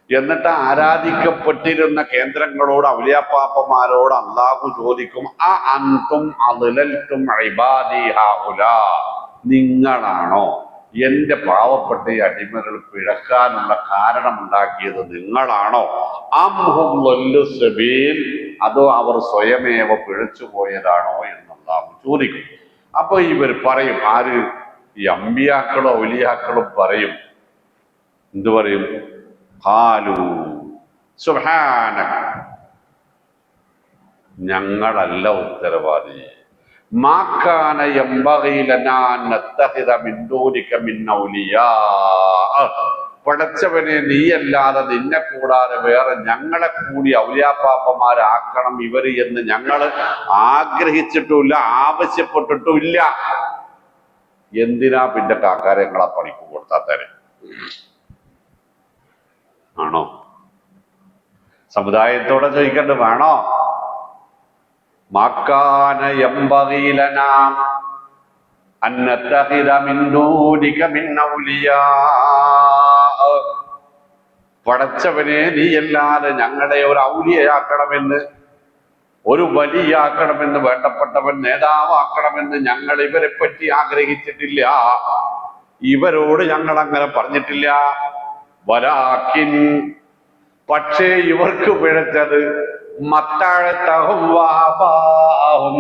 എന്നിട്ട് ആരാധിക്കപ്പെട്ടിരുന്ന കേന്ദ്രങ്ങളോട് ഔലിയാപ്പാപ്പമാരോട് അള്ളാഹു ചോദിക്കും, ആ അന്തും അദ്ലൽതും ഇബാദി ഹൗലാ, നിങ്ങളാണോ എന്റെ പാവപ്പെട്ട ഈ അടിമകൾ പിഴക്കാനുള്ള കാരണമുണ്ടാക്കിയത്? നിങ്ങളാണോ? അംഹും ളല്ലു സബീൽ, അതോ അവർ സ്വയമേവ പിഴച്ചു പോയതാണോ എന്ന് അള്ളാഹു ചോദിക്കും. അപ്പൊ ഇവർ പറയും, ആര്? ഈ അമ്പിയാക്കളോ ഔലിയാക്കളും പറയും, എന്തു പറയും? ഖാലു സുബ്ഹാനക, ഞങ്ങളല്ല ഉത്തരവാദി. മാ കാന യംബഗി ലനാ അൻ നത്തഖിദ മിൻ ദൂനിക മിൻ ഔലിയാ, പടച്ചവനെ, നീയല്ലാതെ നിന്നെ കൂടാതെ വേറെ ഞങ്ങളെ കൂടി ഔലിയാപ്പാപ്പമാരാക്കണം ഇവര് എന്ന് ഞങ്ങൾ ആഗ്രഹിച്ചിട്ടുമില്ല, ആവശ്യപ്പെട്ടിട്ടുമില്ല. എന്തിനാ പിന്നെ കാക്കാരങ്ങളെ പണിക്ക് കൊടുത്താത്തരെ? ആണോ? സമുദായത്തോടെ ചോദിക്കേണ്ട വേണോ? മാക്കാന യംബഗി ലനാ അൻ നത്തഖിദ മിൻ ദൂനിക മിൻ ഔലിയാ, പടച്ചവനെ, നീയല്ലാതെ ഞങ്ങളെ ഒരു ഔലിയയാക്കണമെന്ന്, ഒരു വലിയാക്കണമെന്ന്, വേണ്ടപ്പെട്ടവൻ നേതാവാക്കണമെന്ന് ഞങ്ങൾ ഇവരെ പറ്റി ആഗ്രഹിച്ചിട്ടില്ല. ഇവരോട് ഞങ്ങൾ അങ്ങനെ പറഞ്ഞിട്ടില്ല. വലാകിൻ, പക്ഷേ ഇവർക്ക് പിഴച്ചത് മത്തഅതഹും വആബാഹും,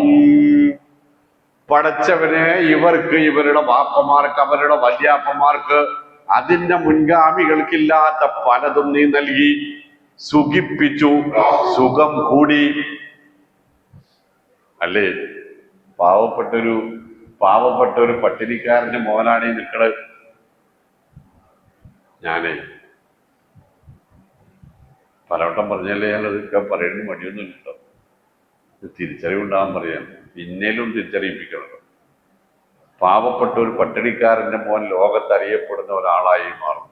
പടച്ചവനെ, ഇവർക്ക് ഇവരുടെ വാപ്പമാർക്ക് അവരുടെ വല്യാപ്പമാർക്ക് അതിന്റെ മുൻഗാമികൾക്കില്ലാത്ത പലതും നീ നൽകി, സുഖിപ്പിച്ചു, സുഖം കൂടി. അല്ലേ? പാവപ്പെട്ട ഒരു പട്ടിണിക്കാരന്റെ മോനാണ് ഈ നിൽക്കണത്. ഞാനേ പലവട്ടം പറഞ്ഞല്ലേ, ഞാനതൊക്കെ പറയുന്നത് മടിയൊന്നും ഇട്ടോ. തിരിച്ചറിവുണ്ടാകാൻ പറയാം, പിന്നേലും തിരിച്ചറിയിപ്പിക്കണം. പാവപ്പെട്ട ഒരു പട്ടിണിക്കാരന്റെ മോൻ ലോകത്ത് അറിയപ്പെടുന്ന ഒരാളായി മാറും.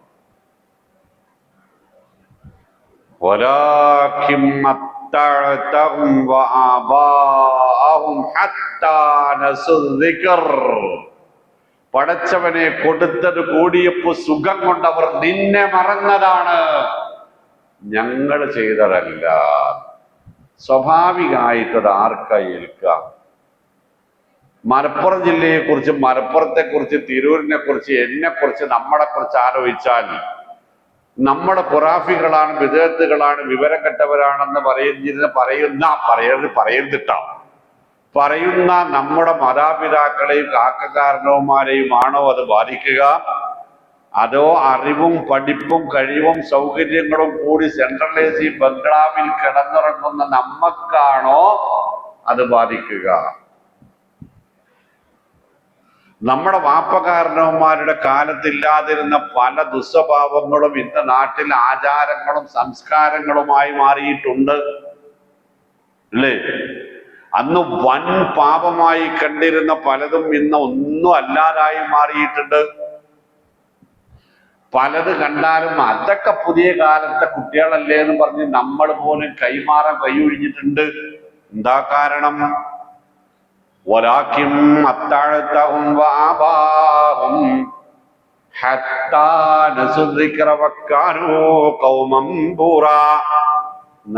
പടച്ചവനെ, കൊടുത്തത് കൂടിയപ്പോ സുഖം കൊണ്ടവർ നിന്നെ മറന്നതാണ്, ഞങ്ങൾ ചെയ്തതല്ല. സ്വാഭാവികമായിട്ടത് ആർക്കായി ഏൽക്കാം? മലപ്പുറം ജില്ലയെ കുറിച്ച്, മലപ്പുറത്തെ കുറിച്ച്, തിരൂരിനെ കുറിച്ച്, എന്നെ കുറിച്ച്, നമ്മളെ കുറിച്ച് ആലോചിച്ചാൽ നമ്മുടെ ഖുറാഫികളാണ്, വിദഗ്ധകളാണ്, വിവരം കെട്ടവരാണെന്ന് പറയുന്ന നമ്മുടെ മാതാപിതാക്കളെയും കാക്കകാരണവന്മാരെയുമാണോ അത് ബാധിക്കുക? അതോ അറിവും പഠിപ്പും കഴിവും സൗകര്യങ്ങളും കൂടി സെൻട്രൽ AC ബംഗ്ലാവിൽ കിടന്നുറങ്ങുന്ന നമ്മക്കാണോ അത് ബാധിക്കുക? നമ്മുടെ വാപ്പകാരണവന്മാരുടെ കാലത്തില്ലാതിരുന്ന പല ദുസ്വഭാവങ്ങളും ഇന്ന് നാട്ടിൽ ആചാരങ്ങളും സംസ്കാരങ്ങളുമായി മാറിയിട്ടുണ്ട്, അല്ലേ? അന്ന് വൻ പാപമായി കണ്ടിരുന്ന പലതും ഇന്ന് ഒന്നും അല്ലാതായി മാറിയിട്ടുണ്ട്. പലത് കണ്ടാലും അതൊക്കെ പുതിയ കാലത്തെ കുട്ടികളല്ലേ എന്ന് പറഞ്ഞ് നമ്മൾ പോലും കൈമാറാൻ കൈയൊഴിഞ്ഞിട്ടുണ്ട്. എന്താ കാരണം? വലാകിൻ അത്തഅതഹും വആബാഹും ഹത്താ നസു ദിക്ര വകാനൂ ഖൗമൻ ബൂറാ,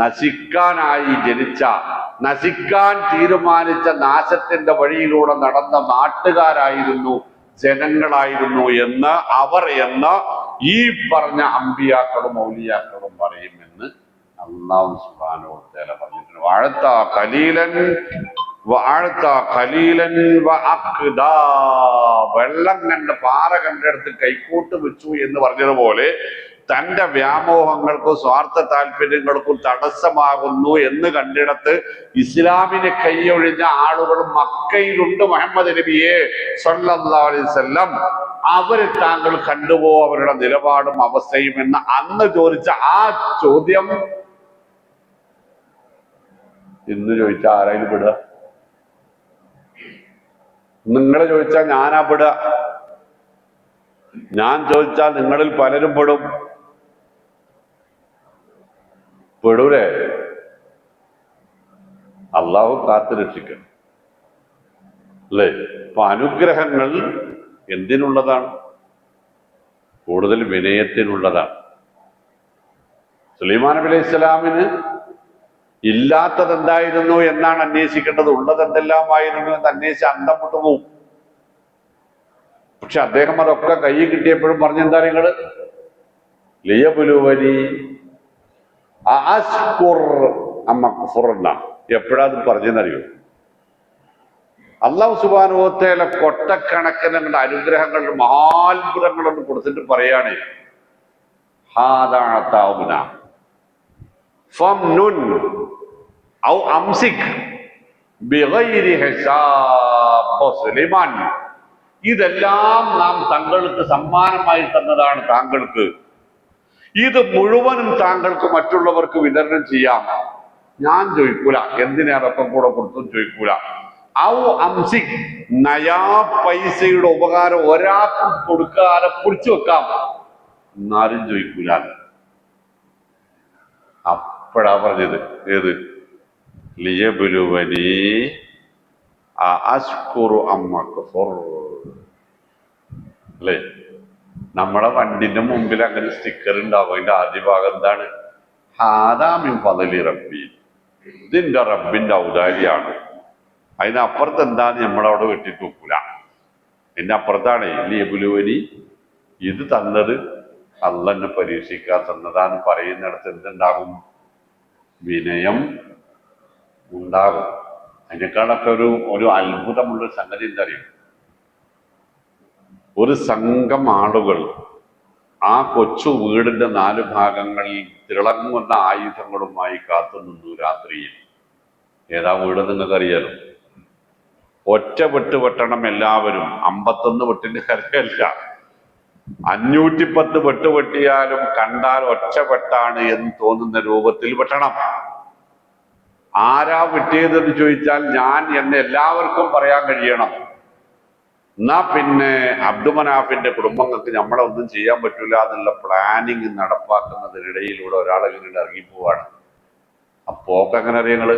നശിക്കാനായി ജനിച്ച, നശിക്കാൻ തീരുമാനിച്ച നാശത്തിന്റെ വഴിയിലൂടെ നടന്ന നാട്ടുകാരായിരുന്നു, ജനങ്ങളായിരുന്നു എന്ന് ഈ പറഞ്ഞ അമ്പിയാക്കളും ഔലിയാക്കളും പറയുമെന്ന് അല്ലാഹു സുബ്ഹാനഹു വ തആല പറഞ്ഞിട്ടുണ്ട്. വെള്ളം കണ്ട് പാറ കണ്ടെടുത്ത് കൈക്കോട്ട് വെച്ചു എന്ന് പറഞ്ഞതുപോലെ തന്റെ വ്യാമോഹങ്ങൾക്കും സ്വാർത്ഥ താല്പര്യങ്ങൾക്കും തടസ്സമാകുന്നു എന്ന് കണ്ടിടത്ത് ഇസ്ലാമിനെ കൈയൊഴിഞ്ഞ ആളുകൾ മക്കയിലുണ്ട്. മുഹമ്മദ് നബിയെ സ്വല്ലല്ലാഹു അലൈഹി വസല്ലം അവര് താങ്കൾ കണ്ടുപോ അവരുടെ നിലപാടും അവസ്ഥയും എന്ന് അന്ന് ചോദിച്ച ആ ചോദ്യം ഇന്ന് ചോദിച്ചാൽ ആരായാലും പെടുക? നിങ്ങൾ ചോദിച്ചാൽ ഞാനാ പെടുക, ഞാൻ ചോദിച്ചാൽ നിങ്ങളിൽ പലരും പെടൂലേ? അള്ളാഹു കാത്തു രക്ഷിക്കണം അല്ലേ? അപ്പൊ അനുഗ്രഹങ്ങൾ എന്തിനുള്ളതാണ്? കൂടുതൽ വിനയത്തിനുള്ളതാണ്. സുലൈമാൻ നബി അലൈഹി ഇസ്ലാമിന് ഇല്ലാത്തത് എന്തായിരുന്നു എന്നാണ് അന്വേഷിക്കേണ്ടത്, ഉള്ളത് എന്തെല്ലാമായിരുന്നു എന്ന് അന്വേഷിച്ച് അന്തം വിട്ടു പോവും. പക്ഷെ അദ്ദേഹം അതൊക്കെ കൈ കിട്ടിയപ്പോഴും പറഞ്ഞെന്താ നിങ്ങള് ലിയബുലുവനി അസ്കുർ അമ്മ എപ്പോഴാ അത് പറഞ്ഞെന്നറിയോ? അള്ളാഹു സുബ്ഹാനഹു വ തആല കൊട്ടക്കണക്കിന് അനുഗ്രഹങ്ങളുടെ മഹാത്ഭുതങ്ങളൊന്നും കൊടുത്തിട്ട് പറയാണ് സുലൈമാൻ, ഇതെല്ലാം നാം താങ്കൾക്ക് സമ്മാനമായി തന്നതാണ്. താങ്കൾക്ക് ഇത് മുഴുവനും താങ്കൾക്ക് മറ്റുള്ളവർക്ക് വിതരണം ചെയ്യാം. ഞാൻ ചോദിക്കൂല എന്തിനേറൊപ്പം കൂടെ കൊടുത്തും ചോദിക്കൂല. ഔ അംസിക്, നയാ പൈസയുടെ ഉപകാരം ഒരാൾക്ക് കൊടുക്കാതെ കുറിച്ചു വെക്കാം, എന്നാലും ചോദിക്കൂല. അപ്പോഴാ പറഞ്ഞത് ഏത് ലിയബുലുവനി അസ്കുറു അമ്മക്ക് അല്ലേ? നമ്മളെ വണ്ടിന്റെ മുമ്പിൽ അങ്ങനെ സ്റ്റിക്കർ ഉണ്ടാവും. അതിന്റെ ആദ്യ ഭാഗം എന്താണ്? ഹാദാമിൻ ഫളലി റബ്ബി, ഇതിന്റെ റബ്ബിന്റെ ഔദാര്യാണ്. അതിനപ്പുറത്ത് എന്താന്ന് നമ്മളവിടെ വെട്ടിട്ട് വെക്കൂല. അതിന്റെ അപ്പുറത്താണ് ലിയബുലുവനി, ഇത് തന്നത് അള്ളാഹ് എന്നെ പരീക്ഷിക്കാൻ തന്നതാന്ന് പറയുന്നിടത്ത് എന്തുണ്ടാകും? വിനയം ഉണ്ടാകും. അതിനേക്കാളൊക്കെ ഒരു അത്ഭുതമുള്ള സംഗതി എന്താ അറിയും? ഒരു സംഘം ആളുകൾ ആ കൊച്ചു വീടിന്റെ 4 ഭാഗങ്ങളിൽ തിളങ്ങുന്ന ആയുധങ്ങളുമായി കാത്തു നിന്നു രാത്രിയിൽ. ഏതാ വീട് നിങ്ങൾക്കറിയാലോ? ഒറ്റ വെട്ട് വെട്ടണം എല്ലാവരും. 51 വെട്ടിന്റെ കാര്യമല്ല, 510 വെട്ട് വെട്ടിയാലും കണ്ടാൽ ഒറ്റ വെട്ടാണ് എന്ന് തോന്നുന്ന രൂപത്തിൽ വെട്ടണം. ആരാ വെട്ടിയതെന്ന് ചോദിച്ചാൽ ഞാൻ എന്ന് എല്ലാവർക്കും പറയാൻ കഴിയണം. എന്നാ പിന്നെ അബ്ദുമനാഫിന്റെ കുടുംബങ്ങൾക്ക് നമ്മളെ ഒന്നും ചെയ്യാൻ പറ്റൂല എന്നുള്ള പ്ലാനിങ് നടപ്പാക്കുന്നതിനിടയിലൂടെ ഒരാളെങ്ങനെ ഇറങ്ങിപ്പോവാണ്. അപ്പോക്ക് എങ്ങനെ അറിയങ്ങള്?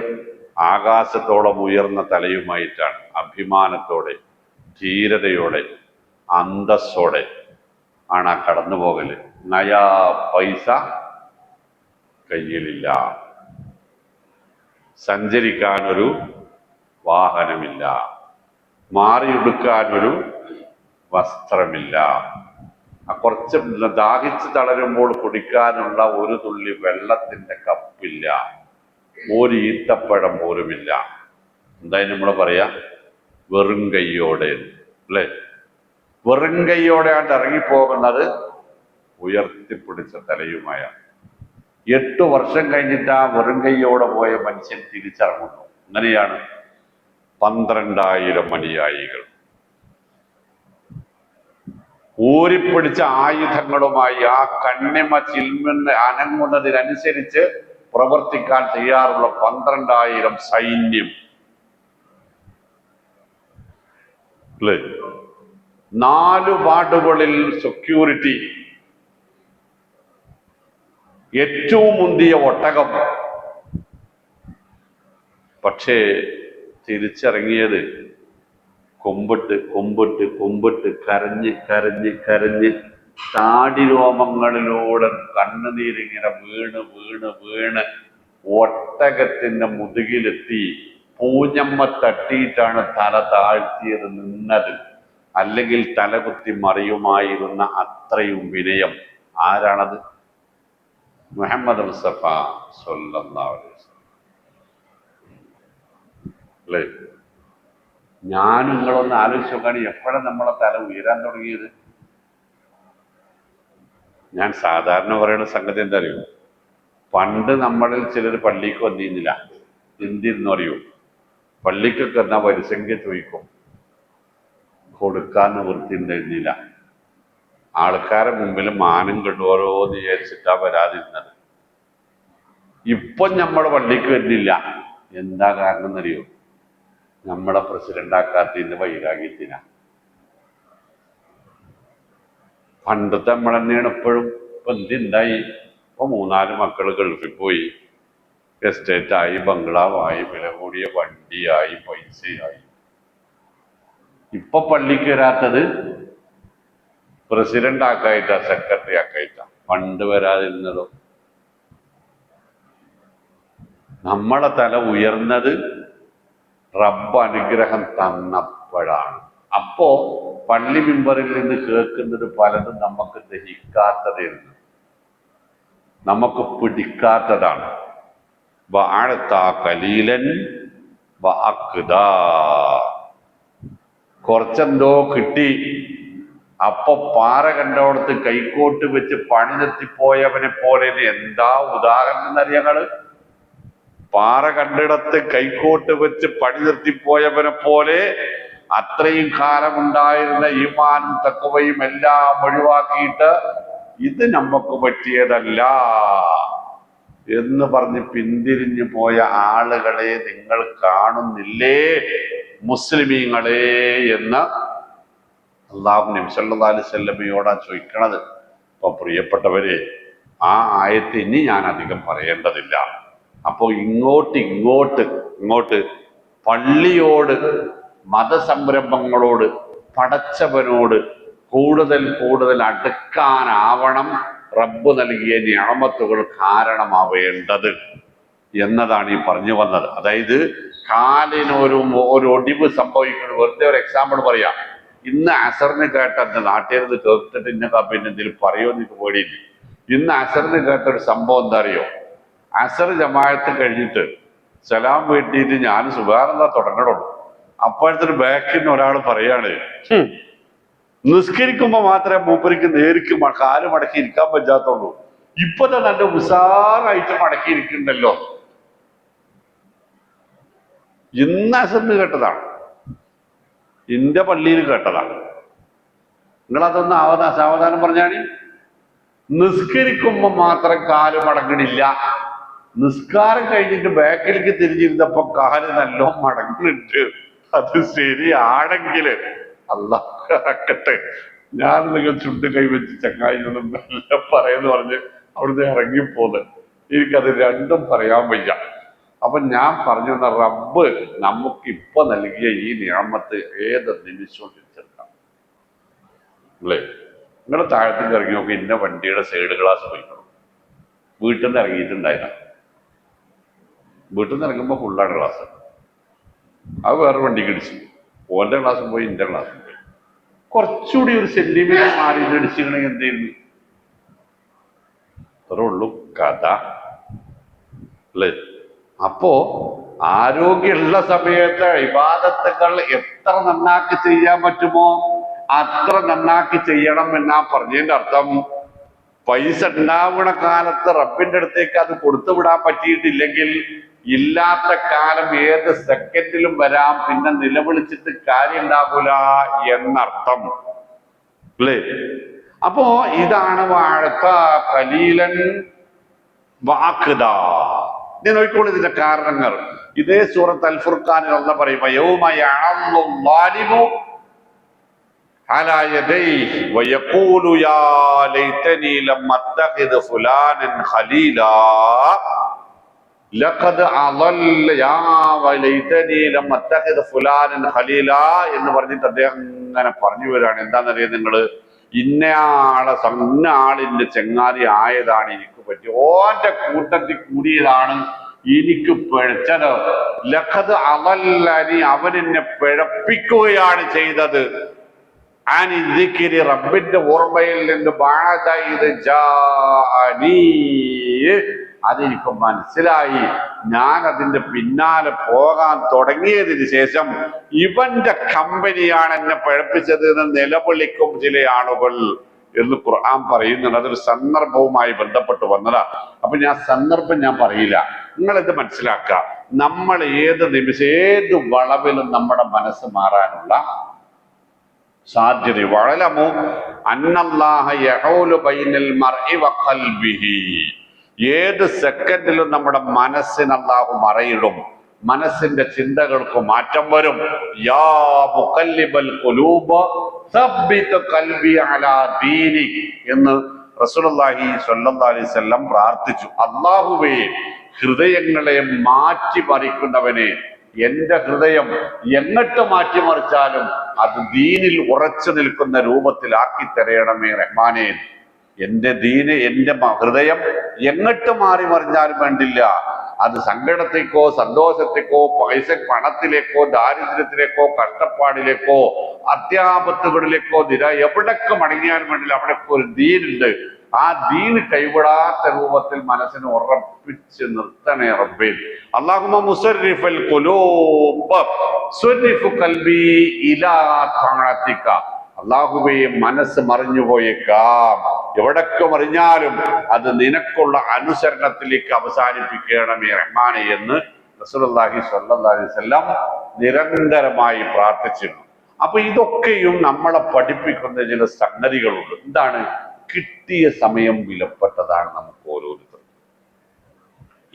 ആകാശത്തോളം ഉയർന്ന തലയുമായിട്ടാണ്, അഭിമാനത്തോടെ, ധീരതയോടെ, അന്തസ്സോടെ ആണ് ആ കടന്നു പോകല്. നയാ പൈസ കയ്യിലില്ല, സഞ്ചരിക്കാനൊരു വാഹനമില്ല, മാറിയെടുക്കാനൊരു വസ്ത്രമില്ല, കുറച്ച് ദാഹിച്ച് തളരുമ്പോൾ കുടിക്കാനുള്ള ഒരു തുള്ളി വെള്ളത്തിന്റെ കപ്പില്ല, ഒരു ഈത്തപ്പഴം പോലുമില്ല. എന്തായാലും നമ്മൾ പറയാ വെറും കയ്യോടെ അല്ലേ? വെറും കയ്യോടെയാണ് ഇറങ്ങിപ്പോകുന്നത്, ഉയർത്തിപ്പിടിച്ച തലയുമായ. 8 വർഷം കഴിഞ്ഞിട്ട് ആ വെറും കയ്യോടെ പോയ മനുഷ്യൻ തിരിച്ചിറങ്ങുന്നു. അങ്ങനെയാണ് 12,000 അനുയായികൾ ഊരിപ്പിടിച്ച ആയുധങ്ങളുമായി ആ കണ്ണിമ ചിൽമിന് അനങ്ങുന്നതിനനുസരിച്ച് പ്രവർത്തിക്കാൻ തയ്യാറുള്ള 12,000 സൈന്യം. 4 വാർഡുകളിൽ സെക്യൂരിറ്റി, ഏറ്റവും മുന്തിയ ഒട്ടകം. പക്ഷേ തിരിച്ചിറങ്ങിയത് കൊമ്പിട്ട് കരഞ്ഞ് താടിരോമങ്ങളിലൂടെ കണ്ണുനീരിങ്ങനെ വീണ് ഒട്ടകത്തിന്റെ മുതുകിലെത്തി പൂഞ്ഞമ്മ തട്ടിയിട്ടാണ് തല താഴ്ത്തിയത് നിന്നത്. അല്ലെങ്കിൽ തലകുത്തി മറിയുമായിരുന്ന അത്രയും വിനയം. ആരാണത്? മുഹമ്മദ് മുസ്തഫ സ്വല്ലല്ലാഹു അലൈഹി വസല്ലം അല്ലേ? ഞാൻ നിങ്ങളൊന്ന് ആലോചിച്ച് നോക്കാണ്, എപ്പോഴാണ് നമ്മളെ തല ഉയരാൻ തുടങ്ങിയത്? ഞാൻ സാധാരണ പറയുന്ന സംഗതി എന്താ അറിയോ? പണ്ട് നമ്മളിൽ ചിലർ പള്ളിക്ക് വന്നിരുന്നില്ല. എന്തിരുന്നു അറിയോ? പള്ളിക്കൊക്കെ എന്നാ വരിസംഖ്യ ചോദിക്കും, കൊടുക്കാൻ നിവൃത്തിണ്ടായിരുന്നില്ല. ആൾക്കാരെ മുമ്പിൽ മാനം കെട്ടുവരോന്ന് വിചാരിച്ചിട്ടാ വരാതിരുന്നത്. ഇപ്പം നമ്മൾ പള്ളിക്ക് വരുന്നില്ല. എന്താ കാരണം എന്നറിയോ? നമ്മളെ പ്രസിഡന്റ് ആക്കാത്തതിന്റെ വൈരാഗ്യത്തിനാ. പണ്ടത്തെ നമ്മൾ തന്നെയാണ് ഇപ്പോഴും. ഇപ്പൊ എന്തുണ്ടായി? ഇപ്പൊ 3-4 മക്കള് ഗൾഫിൽ പോയി, എസ്റ്റേറ്റായി, ബംഗ്ലാവായി, വില കൂടിയ വണ്ടിയായി, പൈസയായി. ഇപ്പൊ പള്ളിക്ക് വരാത്തത് പ്രസിഡന്റ് ആക്കായിട്ടാ, സെക്രട്ടറി ആക്കായിട്ടാ. പണ്ട് വരാതിരുന്നതോ നമ്മളെ തല ഉയർന്നത് റബ്ബ് അനുഗ്രഹം തന്നപ്പോഴാണ്. അപ്പോ പള്ളി മിമ്പറിൽ നിന്ന് കേൾക്കുന്നത് പലതും നമുക്ക് ദഹിക്കാത്തതായിരുന്നു, നമുക്ക് പിടിക്കാത്തതാണ്. കുറച്ചെന്തോ കിട്ടി. അപ്പൊ പാറ കണ്ടോടത്ത് കൈക്കോട്ട് വെച്ച് പണി നിർത്തിപ്പോയവനെ പോലെ. എന്താ ഉദാഹരണം എന്നറിയങ്ങള്? പാറ കണ്ടിടത്ത് കൈക്കോട്ട് വെച്ച് പണി നിർത്തിപ്പോയവനെ പോലെ അത്രയും കാലം ഉണ്ടായിരുന്ന ഈമാനും തഖ്വയും എല്ലാം ഒഴിവാക്കിയിട്ട് ഇത് നമുക്ക് പറ്റിയതല്ല എന്ന് പറഞ്ഞ് പിന്തിരിഞ്ഞു പോയ ആളുകളെ നിങ്ങൾ കാണുന്നില്ലേ മുസ്ലിമീങ്ങളെ എന്ന് അല്ലാഹു നബി സല്ലല്ലാഹു അലൈഹി വസല്ലമയോടാ ചോദിക്കണത്. അപ്പൊ പ്രിയപ്പെട്ടവരെ, ആ ആയത്ത് ഇനി ഞാൻ അധികം പറയേണ്ടതില്ല. അപ്പോ ഇങ്ങോട്ട് പള്ളിയോട്, മതസംരംഭങ്ങളോട്, പടച്ചവനോട് കൂടുതൽ അടുക്കാനാവണം റബ്ബ് നൽകിയ നിഅമത്തുകൾ കാരണമാവേണ്ടത് എന്നതാണ് ഈ പറഞ്ഞു വന്നത്. അതായത് കാലിന് ഒരു ഒടിവ് സംഭവിക്കുന്നത്. വെറുതെ ഒരു എക്സാമ്പിൾ പറയാം. ഇന്ന് അസറിന് കേട്ട നാട്ടുകാരത് കേട്ടിട്ട് ഇന്ന പിന്നെ എന്തെങ്കിലും പറയുമോ എനിക്ക് പേടിയില്ല. ഇന്ന് അസറിന് കേട്ട ഒരു സംഭവം എന്താ അറിയോ? അസർ ജമാഅത്ത് കഴിഞ്ഞിട്ട് സലാം വീട്ടിയിട്ട് ഞാൻ സുബ്ഹാനല്ലാഹ് തുടങ്ങണുള്ളൂ. അപ്പോഴത്തെ ബാക്കിൽ നിന്ന് ഒരാൾ പറയാണ്, നിസ്കരിക്കുമ്പോ മാത്രമേ മൂപ്പരിക്ക് നേരിക്ക് കാല് മടക്കി ഇരിക്കാൻ പറ്റാത്തുള്ളൂ, ഇപ്പൊ തന്നെ നല്ല ഉസാറായിട്ട് മടക്കി ഇരിക്കുന്നുണ്ടല്ലോ. ഇന്ന് അസറിന് കേട്ടതാണ്, എന്റെ പള്ളിയിൽ കേട്ടതാണ്. നിങ്ങളതൊന്ന് സാവധാനം പറഞ്ഞാണ്. നിസ്കരിക്കുമ്പോ മാത്രം കാല് മടങ്ങണില്ല, നിസ്കാരം കഴിഞ്ഞിട്ട് ബാക്കിലേക്ക് തിരിഞ്ഞിരുന്നപ്പോ കാല് നല്ലോ മടങ്ങുന്നുണ്ട്. അത് ശരിയാണെങ്കിൽ അല്ലാഹു ആക്കട്ടെ, ഞാൻ നിങ്ങൾ ചുണ്ട് കൈവച്ച് ചങ്ങായികളും എല്ലാം പറയുന്നു പറഞ്ഞ് അവിടുന്ന് ഇറങ്ങിപ്പോന്ന്. എനിക്കത് രണ്ടും പറയാൻ വയ്യ. അപ്പൊ ഞാൻ പറഞ്ഞു തന്ന റബ്ബ് നമുക്ക് ഇപ്പൊ നൽകിയ ഈ നിഅമത്ത് ഏത് നിമിഷവും തിരിച്ചെടുക്കാം. അല്ലേ? നിങ്ങളുടെ താഴത്തേക്ക് ഇറങ്ങി നോക്കി, ഇന്ന വണ്ടിയുടെ സൈഡ് ഗ്ലാസ് പോയിക്കണം. വീട്ടിൽ നിന്ന് ഇറങ്ങിയിട്ടുണ്ടായിരുന്നു, വീട്ടിൽ നിന്ന് ഇറങ്ങുമ്പോൾ ഫുള്ളാണ് ഗ്ലാസ്. അത് വേറെ വണ്ടിക്ക് ഇടിച്ചു, ഓന്റെ ഗ്ലാസും പോയി, ഇന്റെ ഗ്ലാസും പോയി. കുറച്ചുകൂടി ഒരു സെന്റിമീറ്റർ മാറി ഇടിച്ചിട്ടുണ്ടെങ്കിൽ എന്തായിരുന്നു? അത്രേ ഉള്ളൂ കഥ, അല്ലേ? അപ്പോ ആരോഗ്യമുള്ള സമയത്ത് ഇബാദത്തുകൾ എത്ര നന്നാക്കി ചെയ്യാൻ പറ്റുമോ അത്ര നന്നാക്കി ചെയ്യണം എന്നാ പറഞ്ഞതിന്റെ അർത്ഥം. പൈസ ഉണ്ടാവുന്ന കാലത്ത് റബ്ബിന്റെ അടുത്തേക്ക് അത് കൊടുത്തു വിടാൻ പറ്റിയിട്ടില്ലെങ്കിൽ ഇല്ലാത്ത കാലം ഏത് സെക്കൻഡിലും വരാം, പിന്നെ നിലവിളിച്ചിട്ട് കാര്യം ഉണ്ടാകൂല എന്നർത്ഥം, അല്ലേ? അപ്പോ ഇതാണ് വാഴത്ത കലീലൻ വാക്കുത. ഞാൻ നോക്കിക്കോളൂ ഇതിന്റെ കാരണങ്ങൾ. ഇതേ സൂറത്ത് അൽ ഫുർഖാനിൽ അല്ലാഹു പറയും, യൗമ യഅല്ലു ളാലിമു അലാ യദൈഹി വയഖൂലു യാ ലൈതനി ലം അത്തഖിദ് ഫുലാനൻ ഖലീലാ ലഖദ് അളല്ല യാ വലൈതനി ലം അത്തഖിദ് ഫുലാനൻ ഖലീലാ എന്ന് പറഞ്ഞിട്ട് അദ്ദേഹം ഇങ്ങനെ പറഞ്ഞു വരാണ്. എന്താണെന്നറിയാം നിങ്ങള്? ഇന്ന ആളിന്റെ ചെങ്ങാതി ആയതാണ് എനിക്ക് പറ്റി, ഓന്റെ കൂട്ടത്തിൽ കൂടിയതാണ് എനിക്ക് പിഴച്ചത്. ലഖദ് അളല്ലനി, അവൻ എന്നെ പിഴപ്പിക്കുകയാണ് ചെയ്തത്. റബ്ബിന്റെ ഓർമ്മയിൽ നിന്ന് അതെനിക്ക് മനസ്സിലായി. ഞാൻ അതിന്റെ പിന്നാലെ പോകാൻ തുടങ്ങിയതിന് ശേഷം ഇവന്റെ കമ്പനിയാണ് എന്നെ പഴപ്പിച്ചത് എന്ന് നിലവിളിക്കും ചില ആളുകൾ എന്ന് ഖുർആൻ പറയുന്നുണ്ട്. അതൊരു സന്ദർഭവുമായി ബന്ധപ്പെട്ട് വന്നതാ. അപ്പൊ ഞാൻ സന്ദർഭം ഞാൻ പറയില്ല, നിങ്ങളിത് മനസ്സിലാക്കുക. നമ്മൾ ഏത് നിമിഷം ഏത് വളവിലും നമ്മുടെ മനസ്സ് മാറാനുള്ള സാധ്യത. വഅലമു അന്നല്ലാഹ യഹൂലു ബൈനൽ മർഇ വഖൽബിഹി. ഏത് സെക്കൻഡിലും നമ്മുടെ മനസ്സിന് അല്ലാഹു മറയിടും, മനസ്സിന്റെ ചിന്തകൾക്ക് മാറ്റം വരും. യാ മുഖല്ലിബൽ ഖുലൂബ് സബ്ബിത് ഖൽബി അലാ ദീനിക് എന്ന് റസൂലുള്ളാഹി സ്വല്ലല്ലാഹു അലൈഹി വസല്ലം പ്രാർത്ഥിച്ചു. അല്ലാഹുവേ, ഹൃദയങ്ങളെ മാറ്റിമറിക്കുന്നവനെ, എന്റെ ഹൃദയം എങ്ങോട്ട് മാറ്റിമറിച്ചാലും അത് ദീനിൽ ഉറച്ചു നിൽക്കുന്ന രൂപത്തിലാക്കി തരയണമേ റഹ്മാനെ. എന്റെ ദീന്, എന്റെ ഹൃദയം എങ്ങോട്ട് മാറി മറിഞ്ഞാലും വേണ്ടില്ല, അത് സങ്കടത്തേക്കോ സന്തോഷത്തേക്കോ പണത്തിലേക്കോ ദാരിദ്ര്യത്തിലേക്കോ കഷ്ടപ്പാടിലേക്കോ അത്യാപത്തുകളിലേക്കോ എവിടൊക്കെ മടങ്ങിയാലും വേണ്ടില്ല, അവിടെയൊക്കെ ഒരു ദീനുണ്ട്. ആ ദീന് കൈവിടാത്ത രൂപത്തിൽ മനസ്സിനെ ഉറപ്പിച്ച് നിർത്തണേ റബ്ബേ. അല്ലാഹുമ്മ മുസർരിഫൽ ഖുലൂബ് സുർരിഫു ഖൽബി ഇലാ തഅതിക. അല്ലാഹുവേ, മനസ്സ് മറിഞ്ഞു പോയേക്കാം, എവിടൊക്കെ മറിഞ്ഞാലും അത് നിനക്കുള്ള അനുസരണത്തിലേക്ക് അവസാനിപ്പിക്കണമേ റഹ്മാനെ എന്ന് റസൂലുള്ളാഹി സ്വല്ലല്ലാഹി അലൈഹി വസല്ലം നിരന്തരമായി പ്രാർത്ഥിച്ചിരുന്നു. അപ്പൊ ഇതൊക്കെയും നമ്മളെ പഠിപ്പിക്കുന്ന ചില സംഗതികളുണ്ട്. എന്താണ്? കിട്ടിയ സമയം വിലപ്പെട്ടതാണ് നമുക്ക് ഓരോരുത്തർക്കും.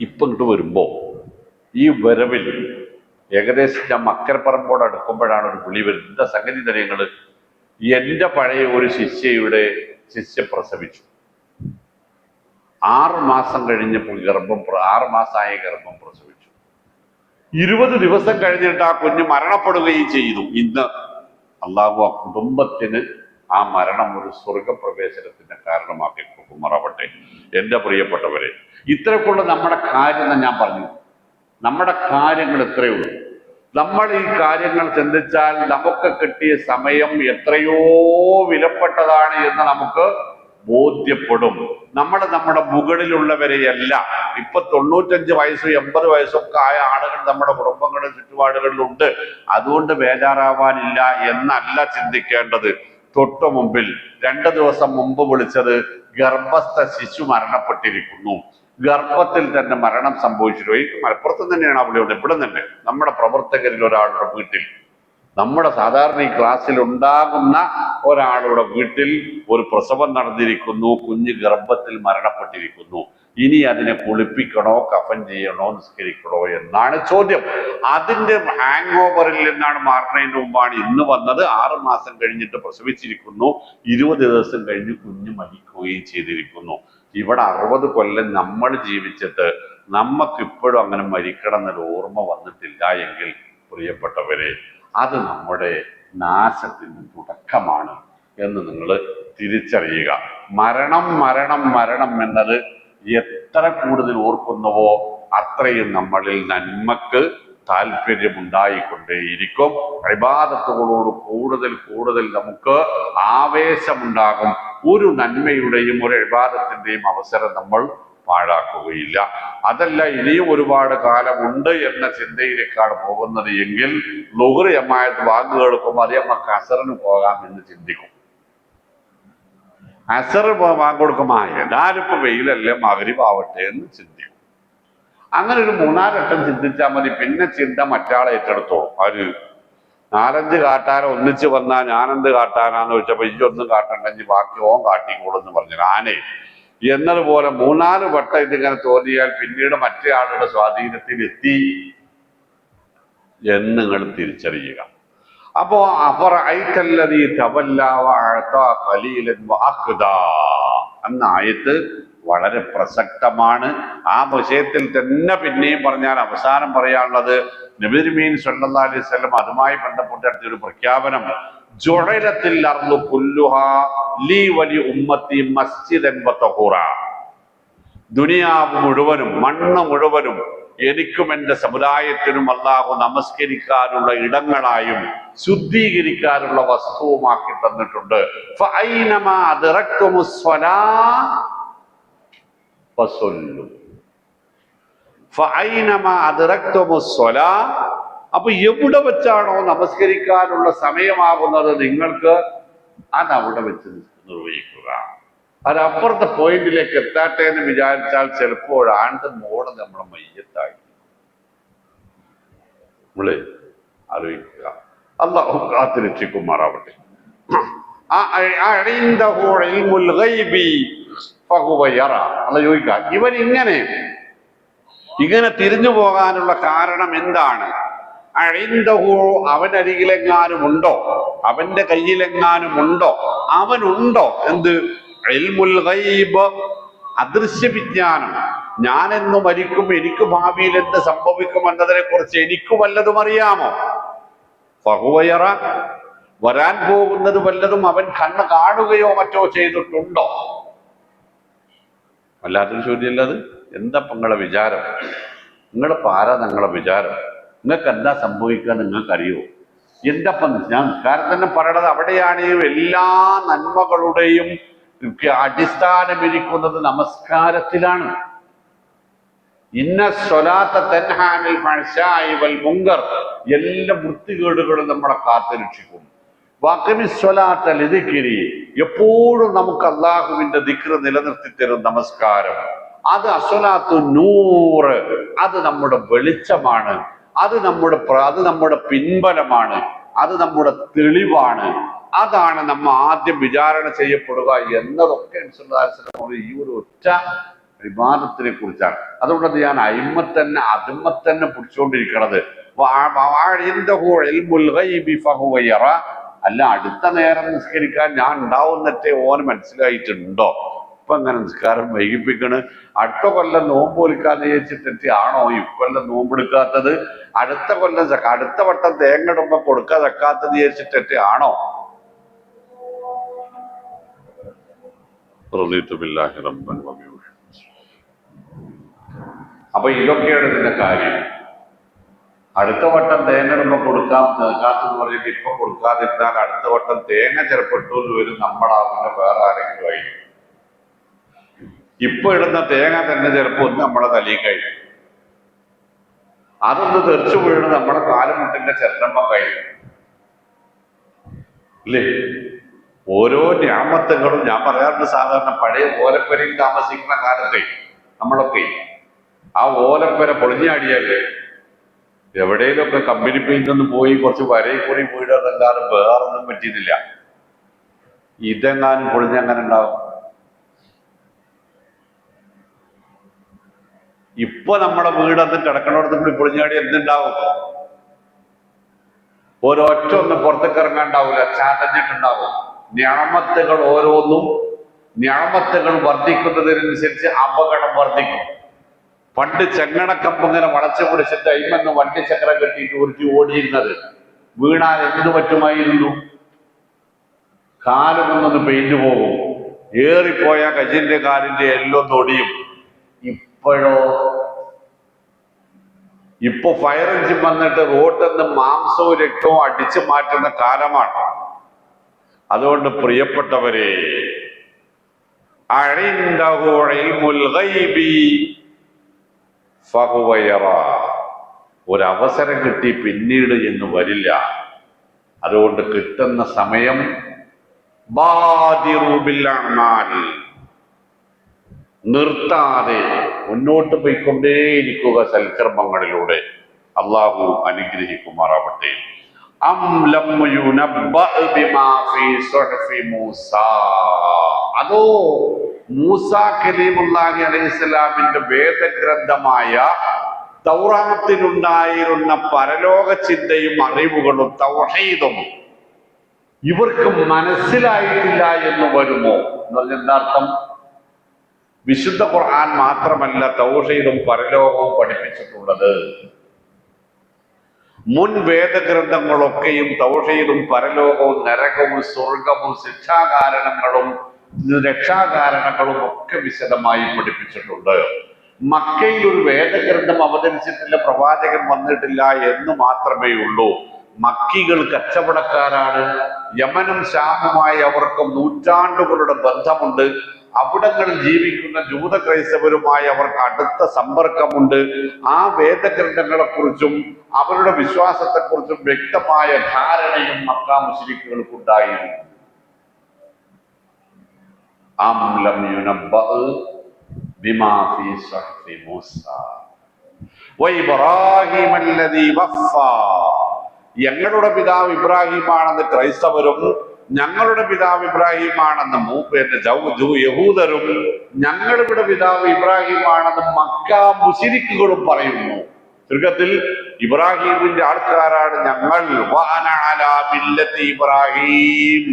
ഇപ്പൊ ഇങ്ങോട്ട് വരുമ്പോ ഈ വരവിൽ ഏകദേശം ഞാൻ മക്കരപ്പറമ്പോട് അടുക്കുമ്പോഴാണ് ഒരു വിളി വരുന്നത്. എന്താ സംഗതി തരങ്ങള്? എന്റെ പഴയ ഒരു ശിഷ്യ പ്രസവിച്ചു. 6 മാസം കഴിഞ്ഞപ്പോൾ 6 മാസമായ ഗർഭം പ്രസവിച്ചു. 20 ദിവസം കഴിഞ്ഞിട്ട് ആ കുഞ്ഞ് മരണപ്പെടുകയും ചെയ്തു. ഇന്ന് അള്ളാഹു ആ കുടുംബത്തിന് ആ മരണം ഒരു സ്വർഗപ്രവേശനത്തിന്റെ കാരണമാക്കി കൊടുക്കുമാറാവട്ടെ. എന്റെ പ്രിയപ്പെട്ടവരെ, ഇത്രക്കുള്ള നമ്മുടെ കാര്യം ഞാൻ പറഞ്ഞു. നമ്മുടെ കാര്യങ്ങൾ എത്രയേ ഉള്ളൂ. നമ്മൾ ഈ കാര്യങ്ങൾ ചിന്തിച്ചാൽ നമുക്ക് കിട്ടിയ സമയം എത്രയോ വിലപ്പെട്ടതാണ് എന്ന് നമുക്ക് ബോധ്യപ്പെടും. നമ്മുടെ മുകളിലുള്ളവരെയല്ല, ഇപ്പൊ 95 വയസ്സും 80 വയസ്സൊക്കെ ആയ ആളുകൾ നമ്മുടെ കുടുംബങ്ങളുടെ ചുറ്റുപാടുകളിലുണ്ട്. അതുകൊണ്ട് ബേജാറാവാനില്ല എന്നല്ല ചിന്തിക്കേണ്ടത്. തൊട്ടു മുമ്പിൽ 2 ദിവസം മുമ്പ് വിളിച്ചത് ഗർഭസ്ഥ ശിശു മരണപ്പെട്ടിരിക്കുന്നു, ഗർഭത്തിൽ തന്നെ മരണം സംഭവിച്ചിരുന്നു. എനിക്ക് മലപ്പുറത്ത് തന്നെയാണ് അവിടെ ഉണ്ട്, ഇവിടെ തന്നെ നമ്മുടെ പ്രവർത്തകരിൽ ഒരാളുടെ വീട്ടിൽ, നമ്മുടെ സാധാരണ ഈ ക്ലാസ്സിൽ ഉണ്ടാകുന്ന ഒരാളുടെ വീട്ടിൽ ഒരു പ്രസവം നടന്നിരിക്കുന്നു, കുഞ്ഞ് ഗർഭത്തിൽ മരണപ്പെട്ടിരിക്കുന്നു. ഇനി അതിനെ കുളിപ്പിക്കണോ, കഫൻ ചെയ്യണോ, നിസ്കരിക്കണോ എന്നാണ് ചോദ്യം. അതിന്റെ ഹാങ് ഓവറിൽ നിന്നാണ് മാറുന്നതിന് മുമ്പാണ് ഇന്ന് വന്നത്. 6 മാസം കഴിഞ്ഞിട്ട് പ്രസവിച്ചിരിക്കുന്നു, 20 ദിവസം കഴിഞ്ഞ് കുഞ്ഞ് മരിക്കുകയും ചെയ്തിരിക്കുന്നു. ഇവിടെ 60 കൊല്ലം നമ്മൾ ജീവിച്ചിട്ട് നമുക്ക് ഇപ്പോഴും അങ്ങനെ മരിക്കണം എന്നൊരു ഓർമ്മ വന്നിട്ടില്ല എങ്കിൽ പ്രിയപ്പെട്ടവരെ, അത് നമ്മുടെ നാശത്തിന് തുടക്കമാണ് എന്ന് നിങ്ങൾ തിരിച്ചറിയുക. മരണം മരണം മരണം എന്നത് എത്ര കൂടുതൽ ഓർക്കുന്നുവോ അത്രയും നമ്മളിൽ നന്മക്ക് താല്പര്യമുണ്ടായിക്കൊണ്ടേയിരിക്കും. ഇബാദത്തുകളോട് കൂടുതൽ കൂടുതൽ നമുക്ക് ആവേശമുണ്ടാകും. ഒരു നന്മയുടെയും ഒരു ഇബാദത്തിന്റെയും അവസരം നമ്മൾ പാഴാക്കുകയില്ല. അതല്ല ഇനിയും ഒരുപാട് കാലമുണ്ട് എന്ന ചിന്തയിലേക്കാണ് പോകുന്നത് എങ്കിൽ ളുഹ്ർ ജമാഅത്ത് ബാങ്ക് കേൾക്കുമ്പോൾ അത് നമുക്ക് അസറിന് പോകാം എന്ന് ചിന്തിക്കും. അസർ ബാങ്ക് കൊടുക്കുമ്പോൾ ഏതായാലും ഇപ്പൊ വെയിലല്ലേ, മഗ്രിബ് ആവട്ടെ എന്ന് ചിന്തിക്കും. അങ്ങനെ ഒരു 3-4 വട്ടം ചിന്തിച്ചാൽ മതി. പിന്നെ ചിന്ത മറ്റാളെ ഏറ്റെടുത്തോളും. ഒരു 4-5 കാട്ടാരെ ഒന്നിച്ച് വന്നാൽ ഞാനെന്ത് കാട്ടാനാന്ന് ചോദിച്ചപ്പോ ഇതൊന്നും കാട്ടണ്ടെങ്കിൽ ബാക്കി ഓൻ കാട്ടിക്കോളെന്ന് പറഞ്ഞു ആനേ എന്നതുപോലെ 3-4 വട്ടം ഇതിങ്ങനെ തോന്നിയാൽ പിന്നീട് മറ്റേ ആളുടെ സ്വാധീനത്തിൽ എത്തി എന്ന് നിങ്ങൾ തിരിച്ചറിയുക. അപ്പോ അഫറഅയ്തല്ലദീ തവല്ലാ വഅഅതാ ഖലീലൻ വഅഖ്ദാ എന്ന ആയത്ത് വളരെ പ്രസക്തമാണ്. ആ വിഷയത്തിൽ തന്നെ പിന്നെയും പറഞ്ഞാൽ അവസാനം പറയാനുള്ളത് നബി തിരുമേനി സ്വല്ലല്ലാഹു അലൈഹി വസല്ലം അതുമായി ബന്ധപ്പെട്ട് നടത്തിയൊരു പ്രഖ്യാപനം, ജുഇലത്തിൽ അർളു കുല്ലുഹാ ലീ വലി ഉമ്മത്തി മസ്ജിദൻ വതഹൂറാ. ദുനിയാവ് മുഴുവനും മണ്ണ് മുഴുവനും എനിക്കും എൻ്റെ സമുദായത്തിനും അല്ലാഹു നമസ്കരിക്കാനുള്ള ഇടങ്ങളായും ശുദ്ധീകരിക്കാനുള്ള വസ്തുവുമാക്കി തന്നിട്ടുണ്ട്. ഫഅയ്നമാ അദ്റക്തുമുസ്സലാ ഫസല്ലു ഫഅയ്നമാ അദ്റക്തുമുസ്സലാ. അപ്പൊ എവിടെ വെച്ചാണോ നമസ്കരിക്കാനുള്ള സമയമാകുന്നത് നിങ്ങൾക്ക് അത് അവിടെ വെച്ച് നിർവഹിക്കുക. അതപ്പുറത്തെ പോയിന്റിലേക്ക് എത്താട്ടെ എന്ന് വിചാരിച്ചാൽ ചിലപ്പോൾ ആണ്ട് മോടെ നമ്മളെ മയ്യത്തായി. നമ്മള് ആലോചിക്കുക. അല്ലാഹു കാത്തുരക്ഷിക്കുമാറാവട്ടെ. അല്ല ചോദിക്കുക, ഇവൻ ഇങ്ങനെ തിരിഞ്ഞു പോകാനുള്ള കാരണം എന്താണ്? അഴിന്തഹു, അവനരികിലെങ്ങാനും ഉണ്ടോ, അവന്റെ കയ്യിലെങ്ങാനും ഉണ്ടോ, അവനുണ്ടോ എന്ത്? ഇൽമുൽ ഗൈബ്, അദൃശ്യ വിജ്ഞാനം. ഞാൻ എന്ന് മരിക്കും, എനിക്ക് ഭാവിയിൽ എന്ത് സംഭവിക്കും എന്നതിനെ കുറിച്ച് എനിക്ക് വല്ലതും അറിയാമോ? ഫഹുവയറ, വരാൻ പോകുന്നത് വല്ലതും അവൻ കണ്ണ് കാണുകയോ മറ്റോ ചെയ്തിട്ടുണ്ടോ? വല്ലാത്തൊരു ചോദ്യമല്ല അത്. എന്താ നിങ്ങളെ വിചാരം? നിങ്ങളെ പാരാ നിങ്ങളെ വിചാരം? നിങ്ങൾക്ക് എന്താ സംഭവിക്കുക നിങ്ങൾക്കറിയോ? എന്തപ്പം ഞാൻ നിസ്കാരം തന്നെ പറയണത് അവിടെയാണ്. എല്ലാ നന്മകളുടെയും അടിസ്ഥാനമിരിക്കുന്നത് നമസ്കാരത്തിലാണ്. ഇന്ന സ്വലാത്ത തൻഹാ അനിൽ ഫഹ്ശാഇ വൽ മുൻകർ, എല്ലാ വൃത്തികേടുകളും നമ്മളെ കാത്തുരക്ഷിക്കും. വഖിമി സ്വലാത്ത ലിദിക്രി, എപ്പോഴും നമുക്ക് അള്ളാഹുവിന്റെ ദിക്ർ നിലനിർത്തി തരും നമസ്കാരം. അത് അസ്വലാത്തു നൂറ്, അത് നമ്മുടെ വെളിച്ചമാണ്, അത് നമ്മുടെ പിൻബലമാണ്, അത് നമ്മുടെ തെളിവാണ്. അതാണ് നമ്മ ആദ്യം വിചാരണ ചെയ്യപ്പെടുക എന്നതൊക്കെ ഈ ഒരു ഒറ്റ വിവാദത്തിനെ കുറിച്ചാണ്. അതുകൊണ്ട് ഞാൻ അതിമ്മത്തന്നെ പിടിച്ചുകൊണ്ടിരിക്കണത്. അല്ല, അടുത്ത നേരം നിസ്കരിക്കാൻ ഞാൻ ഉണ്ടാവുന്നറ്റേ ഓന് മനസ്സിലായിട്ടുണ്ടോ? ഇപ്പൊ അങ്ങനെ നിസ്കാരം വൈകിപ്പിക്കണ്. അടുത്ത കൊല്ലം നോമ്പ് ഒലിക്കാന്ന് വിചാരിച്ചിട്ട് ആണോ ഇക്കൊല്ലം നോമ്പെടുക്കാത്തത്? അടുത്ത വട്ടം തേങ്ങ ഇടുമ്പോ കൊടുക്കാതെക്കാത്തത് വിചാരിച്ചിട്ട് ആണോ? അപ്പൊ ഇതൊക്കെയാണ് ഇതിന്റെ കാര്യം. അടുത്ത വട്ടം തേങ്ങ ഇടുമ്പോ കൊടുക്കാത്തെന്ന് പറഞ്ഞിട്ട് ഇപ്പൊ കൊടുക്കാതിരുന്നാൽ അടുത്ത വട്ടം തേങ്ങ ചിലപ്പെട്ടു വരും നമ്മളാവുന്ന വേറെ ആരെങ്കിലും ആയി. ഇപ്പൊ ഇടുന്ന തേങ്ങ തന്നെ ചിലപ്പോ ഒന്ന് നമ്മളെ തലയിൽ കഴിയും, അതൊന്ന് തെറിച്ചു വീണ് നമ്മുടെ കാലുമുട്ടിന്റെ ചെറുമ്പ കഴിയും അല്ലേ? ഓരോ ഞാമത്തുകളും ഞാൻ പറയാറുണ്ട്. സാധാരണ പഴയ ഓലപ്പരയിൽ താമസിക്കുന്ന കാലത്തെ നമ്മളൊക്കെ ആ ഓലപ്പര പൊളിഞ്ഞാടിയല്ലേ എവിടെയെങ്കിലുമൊക്കെ കമ്പനി പെയിന്റ് പോയി കുറച്ച് വരയിൽ കൂടി വീടല്ലാതെ വേറൊന്നും പറ്റിയിട്ടില്ല. ഇതെങ്ങാനും പൊളിഞ്ഞങ്ങനെ ഉണ്ടാവും. ഇപ്പൊ നമ്മുടെ വീടന്ന് കിടക്കണോടത്ത് കൂടി പൊളിഞ്ഞാടി എന്തുണ്ടാവും? ഒരൊറ്റ ഒന്ന് പുറത്തേക്ക് ഇറങ്ങാണ്ടാവൂല, ചാതഞ്ഞിട്ടുണ്ടാവും. ഞാമത്തുകൾ ഓരോന്നും ഞാമത്തുകൾ വർദ്ധിക്കുന്നതിനനുസരിച്ച് അപകടം വർദ്ധിക്കും. പണ്ട് ചെങ്ങണക്കമ്പ് ഇങ്ങനെ വളച്ചു പിടിച്ചിട്ട് അയിമെന്ന് വണ്ടി ചക്രം കെട്ടിയിട്ട് ഉരുട്ടി ഓടിയിരുന്നത് വീണാൽ എന്ത് പറ്റുമായിരുന്നു? കാലുമൊന്നൊന്ന് പെയിന്റ് പോകും, ഏറിപ്പോയ കജിന്റെ കാലിന്റെ എല്ലാം തൊടിയും. ഇപ്പൊ ഫയർ എഞ്ചിൻ വന്നിട്ട് റോഡിൽ നിന്ന് മാംസവും രക്തവും അടിച്ചു മാറ്റുന്ന കാലമാണ്. അതുകൊണ്ട് പ്രിയപ്പെട്ടവരെ, ഒരവസരം കിട്ടി പിന്നീട് എന്ന് വരില്ല. അതുകൊണ്ട് കിട്ടുന്ന സമയം നിർത്താതെ മുന്നോട്ട് പോയിക്കൊണ്ടേയിരിക്കുക സൽക്കർമ്മങ്ങളിലൂടെ. അള്ളാഹു അനുഗ്രഹിക്കുമാറാവട്ടെ. അതോ മൂസാ കലീമുല്ലാഹി അലൈഹിസ്സലാമിന്റെ വേദഗ്രന്ഥമായ തൗറാത്തിലുണ്ടായിരുന്ന പരലോക ചിന്തയും അറിവുകളും തൗഹീദും ഇവർക്ക് മനസ്സിലായിട്ടില്ല എന്ന് വരുമോ? എന്ന് പറഞ്ഞാൽ എന്താ അർത്ഥം? വിശുദ്ധ ഖുർആൻ മാത്രമല്ല തൗഹീദും പരലോകവും പഠിപ്പിച്ചിട്ടുള്ളത്. മുൻ വേദഗ്രന്ഥങ്ങളൊക്കെയും തൗഹീദും പരലോകവും നരകവും സ്വർഗവും ശിക്ഷാകാരണങ്ങളും രക്ഷാകാരണങ്ങളും ഒക്കെ വിശദമായി പഠിപ്പിച്ചിട്ടുണ്ട്. മക്കയിൽ ഒരു വേദഗ്രന്ഥം അവതരിച്ചിട്ടില്ല, പ്രവാചകൻ വന്നിട്ടില്ല എന്ന് മാത്രമേ ഉള്ളൂ. മക്കികൾ കച്ചവടക്കാരാണ്. യമനും ശാമുമായി അവർക്ക് നൂറ്റാണ്ടുകളുടെ ബന്ധമുണ്ട്. അവിടങ്ങളിൽ ജീവിക്കുന്ന ജൂത ക്രൈസ്തവരുമായി അവർക്ക് അടുത്ത സമ്പർക്കമുണ്ട്. ആ വേദഗ്രന്ഥങ്ങളെ കുറിച്ചും അവരുടെ വിശ്വാസത്തെക്കുറിച്ചും വ്യക്തമായ ധാരണയും മക്കാ മുശ്രിക്കുകൾക്കുണ്ടായിരുന്നു. ഞങ്ങളുടെ പിതാവ് ഇബ്രാഹിമാണെന്ന് ക്രൈസ്തവരും ഞങ്ങളുടെ പിതാവ് ഇബ്രാഹിമാണെന്ന് യഹൂദരും ഞങ്ങളുടെ പിതാവ് ഇബ്രാഹിമാണെന്ന് മക്കാ മുശ്രിക്കുകളും പറയുന്നു. ചുരുക്കത്തിൽ ഇബ്രാഹിമിന്റെ ആൾക്കാരാണ് ഞങ്ങൾ. ഇബ്രാഹിം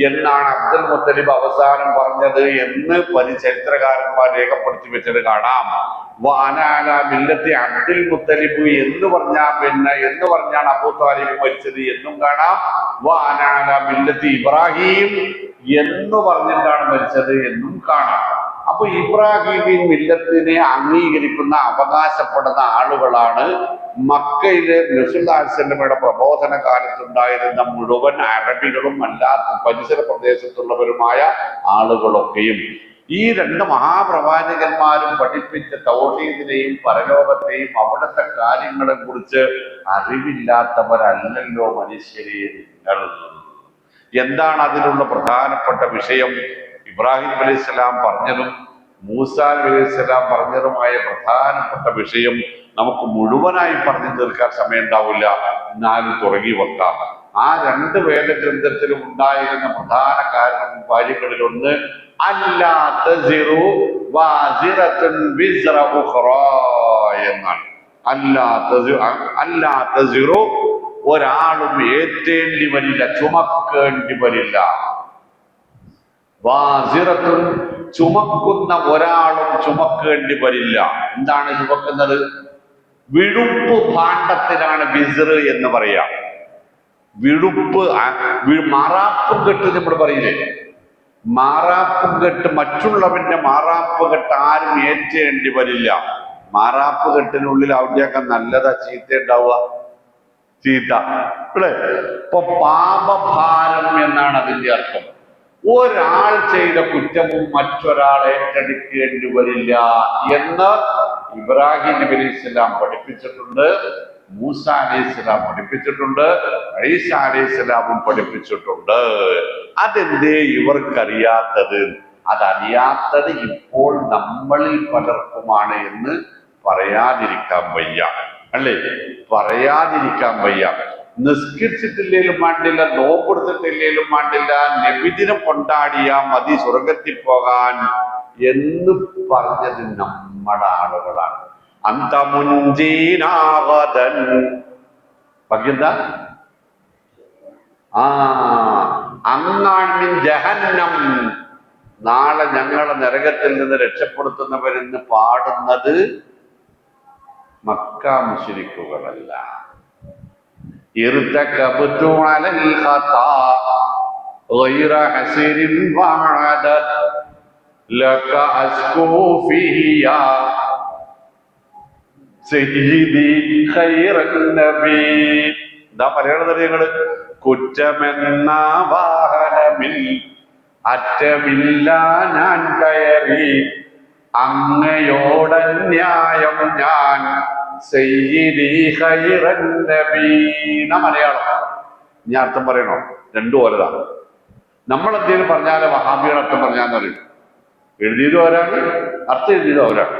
എന്നാണ് അബ്ദുൽ മുത്തലിബ് അവസാനം പറഞ്ഞത് എന്ന് ചരിത്രകാരന്മാർ രേഖപ്പെടുത്തി വെച്ചത് കാണാം. വാനാല മില്ലത്തി അബ്ദുൽ മുത്തലിബ് എന്ന് പറഞ്ഞാണ് അബൂ താലിബ് മരിച്ചത് എന്നും കാണാം. വാനാല മില്ലത്തി ഇബ്രാഹിം എന്ന് പറഞ്ഞിട്ടാണ് മരിച്ചത് എന്നും കാണാം. അപ്പൊ ഇബ്രാഹിമി മില്ലത്തിനെ അംഗീകരിക്കുന്ന അവകാശപ്പെടുന്ന ആളുകളാണ് മക്കയിലെ റസൂലുള്ളാഹിയുടെ പ്രബോധന കാലത്തുണ്ടായിരുന്ന മുഴുവൻ അറബികളും അല്ലാത്ത പരിസര പ്രദേശത്തുള്ളവരുമായ ആളുകളൊക്കെയും. ഈ രണ്ട് മഹാപ്രവാചകന്മാരും പഠിപ്പിച്ച തൗഹീദിനെയും പരലോകത്തെയും അവിടുത്തെ കാര്യങ്ങളെ കുറിച്ച് അറിവില്ലാത്തവരല്ലല്ലോ മനുഷ്യരെ നിങ്ങൾ. എന്താണ് അതിനുള്ള പ്രധാനപ്പെട്ട വിഷയം? ഇബ്രാഹിം അലൈഹിസ്സലാം പറഞ്ഞതും മൂസാ അലൈഹിസ്സലാം പറഞ്ഞതുമായ പ്രധാനപ്പെട്ട വിഷയം നമുക്ക് മുഴുവനായി പറഞ്ഞു തീർക്കാൻ സമയം ഉണ്ടാവില്ല, എന്നാലും തുടങ്ങി വെക്കാം. ആ രണ്ട് വേദഗ്രന്ഥത്തിലും ഉണ്ടായിരുന്ന പ്രധാന കാര്യങ്ങളിലൊന്ന് അല്ലാ തസിറു വാസിറത്തുൻ വിസ്റ ഉഖ്റാ എന്നാണ്. അല്ലാ തസിറു, ഒരാളും ഏറ്റേണ്ടി വരില്ല, ചുമക്കേണ്ടി വരില്ല. വാസിറത്തുൻ, ചുമക്കുന്ന ഒരാളും ചുമക്കേണ്ടി വരില്ല. എന്താണ് ചുമക്കുന്നത്? വിഴുപ്പ് ഭാണ്ഡത്തിനാണ് വിസ്ർ എന്ന് പറയാം. വിഴുപ്പ്, മാറാപ്പും കെട്ട് നമ്മൾ പറയില്ലേ, മാറാപ്പും കെട്ട്, മറ്റുള്ളവന്റെ മാറാപ്പ് കെട്ട് ആരും ഏറ്റേണ്ടി വരില്ല. മാറാപ്പ് കെട്ടിനുള്ളിൽ അവിടെയൊക്കെ നല്ലതാ ചീത്ത ഉണ്ടാവുക? ചീത്ത അല്ലേ? ഇപ്പൊ പാപഭാരം എന്നാണ് അതിന്റെ അർത്ഥം. ഒരാൾ ചെയ്ത കുറ്റവും മറ്റൊരാൾ ഏറ്റെടുക്കേണ്ടി വരില്ല എന്ന് ഇബ്രാഹിം നബി അലൈഹിസ്സലാം പഠിപ്പിച്ചിട്ടുണ്ട്, മൂസ അലൈഹിസ്സലാം പഠിപ്പിച്ചിട്ടുണ്ട്, ഈസാ അലൈഹിസ്സലാമും പഠിപ്പിച്ചിട്ടുണ്ട്. അതെന്തേ ഇവർക്കറിയാത്തത്? അതറിയാത്തത് ഇപ്പോൾ നമ്മളിൽ പലർക്കുമാണ് എന്ന് പറയാതിരിക്കാൻ വയ്യ, അല്ലേ? പറയാതിരിക്കാൻ വയ്യ. നിസ്കരിച്ചിട്ടില്ലേലും വേണ്ടില്ല, നോമ്പെടുത്തിട്ടില്ലേലും വേണ്ടില്ല, നബിദിനം കൊണ്ടാടിയാ മതി സ്വർഗത്തിൽ പോകാൻ എന്ന് പറഞ്ഞത് നമ്മുടെ ആളുകളാണ്. അന്തമുഞ്ചീനാവതൻ ബാക്കിയെന്താ? അങ്ങാൻ ജഹന്നം, നാളെ ഞങ്ങളെ നരകത്തിൽ നിന്ന് രക്ഷപ്പെടുത്തുന്നവരെന്ന് പാടുന്നത് മക്ക മുശ്രിക്കുകളല്ല. ارتكبت على الخطا غير حسر وعدد لك أشكو فيه يا سيدي خير النبي. എന്താ പറയണത് നിങ്ങള്? കുറ്റമെന്ന വാഹനമിൽ അറ്റമില്ല ഞാൻ കയറി, അങ്ങയോടന്യായം ഞാൻ സയ്യിദി ഖൈറൻ നബീന. മലയാളം. ഇനി അർത്ഥം പറയണോ? രണ്ടും ഓരതാണ്. നമ്മൾ എന്തെങ്കിലും പറഞ്ഞാല് വഹാബിയുടെ അർത്ഥം പറഞ്ഞാന്ന് പറയും. എഴുതിയതും അവരാണ്, അർത്ഥം എഴുതിയതും അവരാണ്.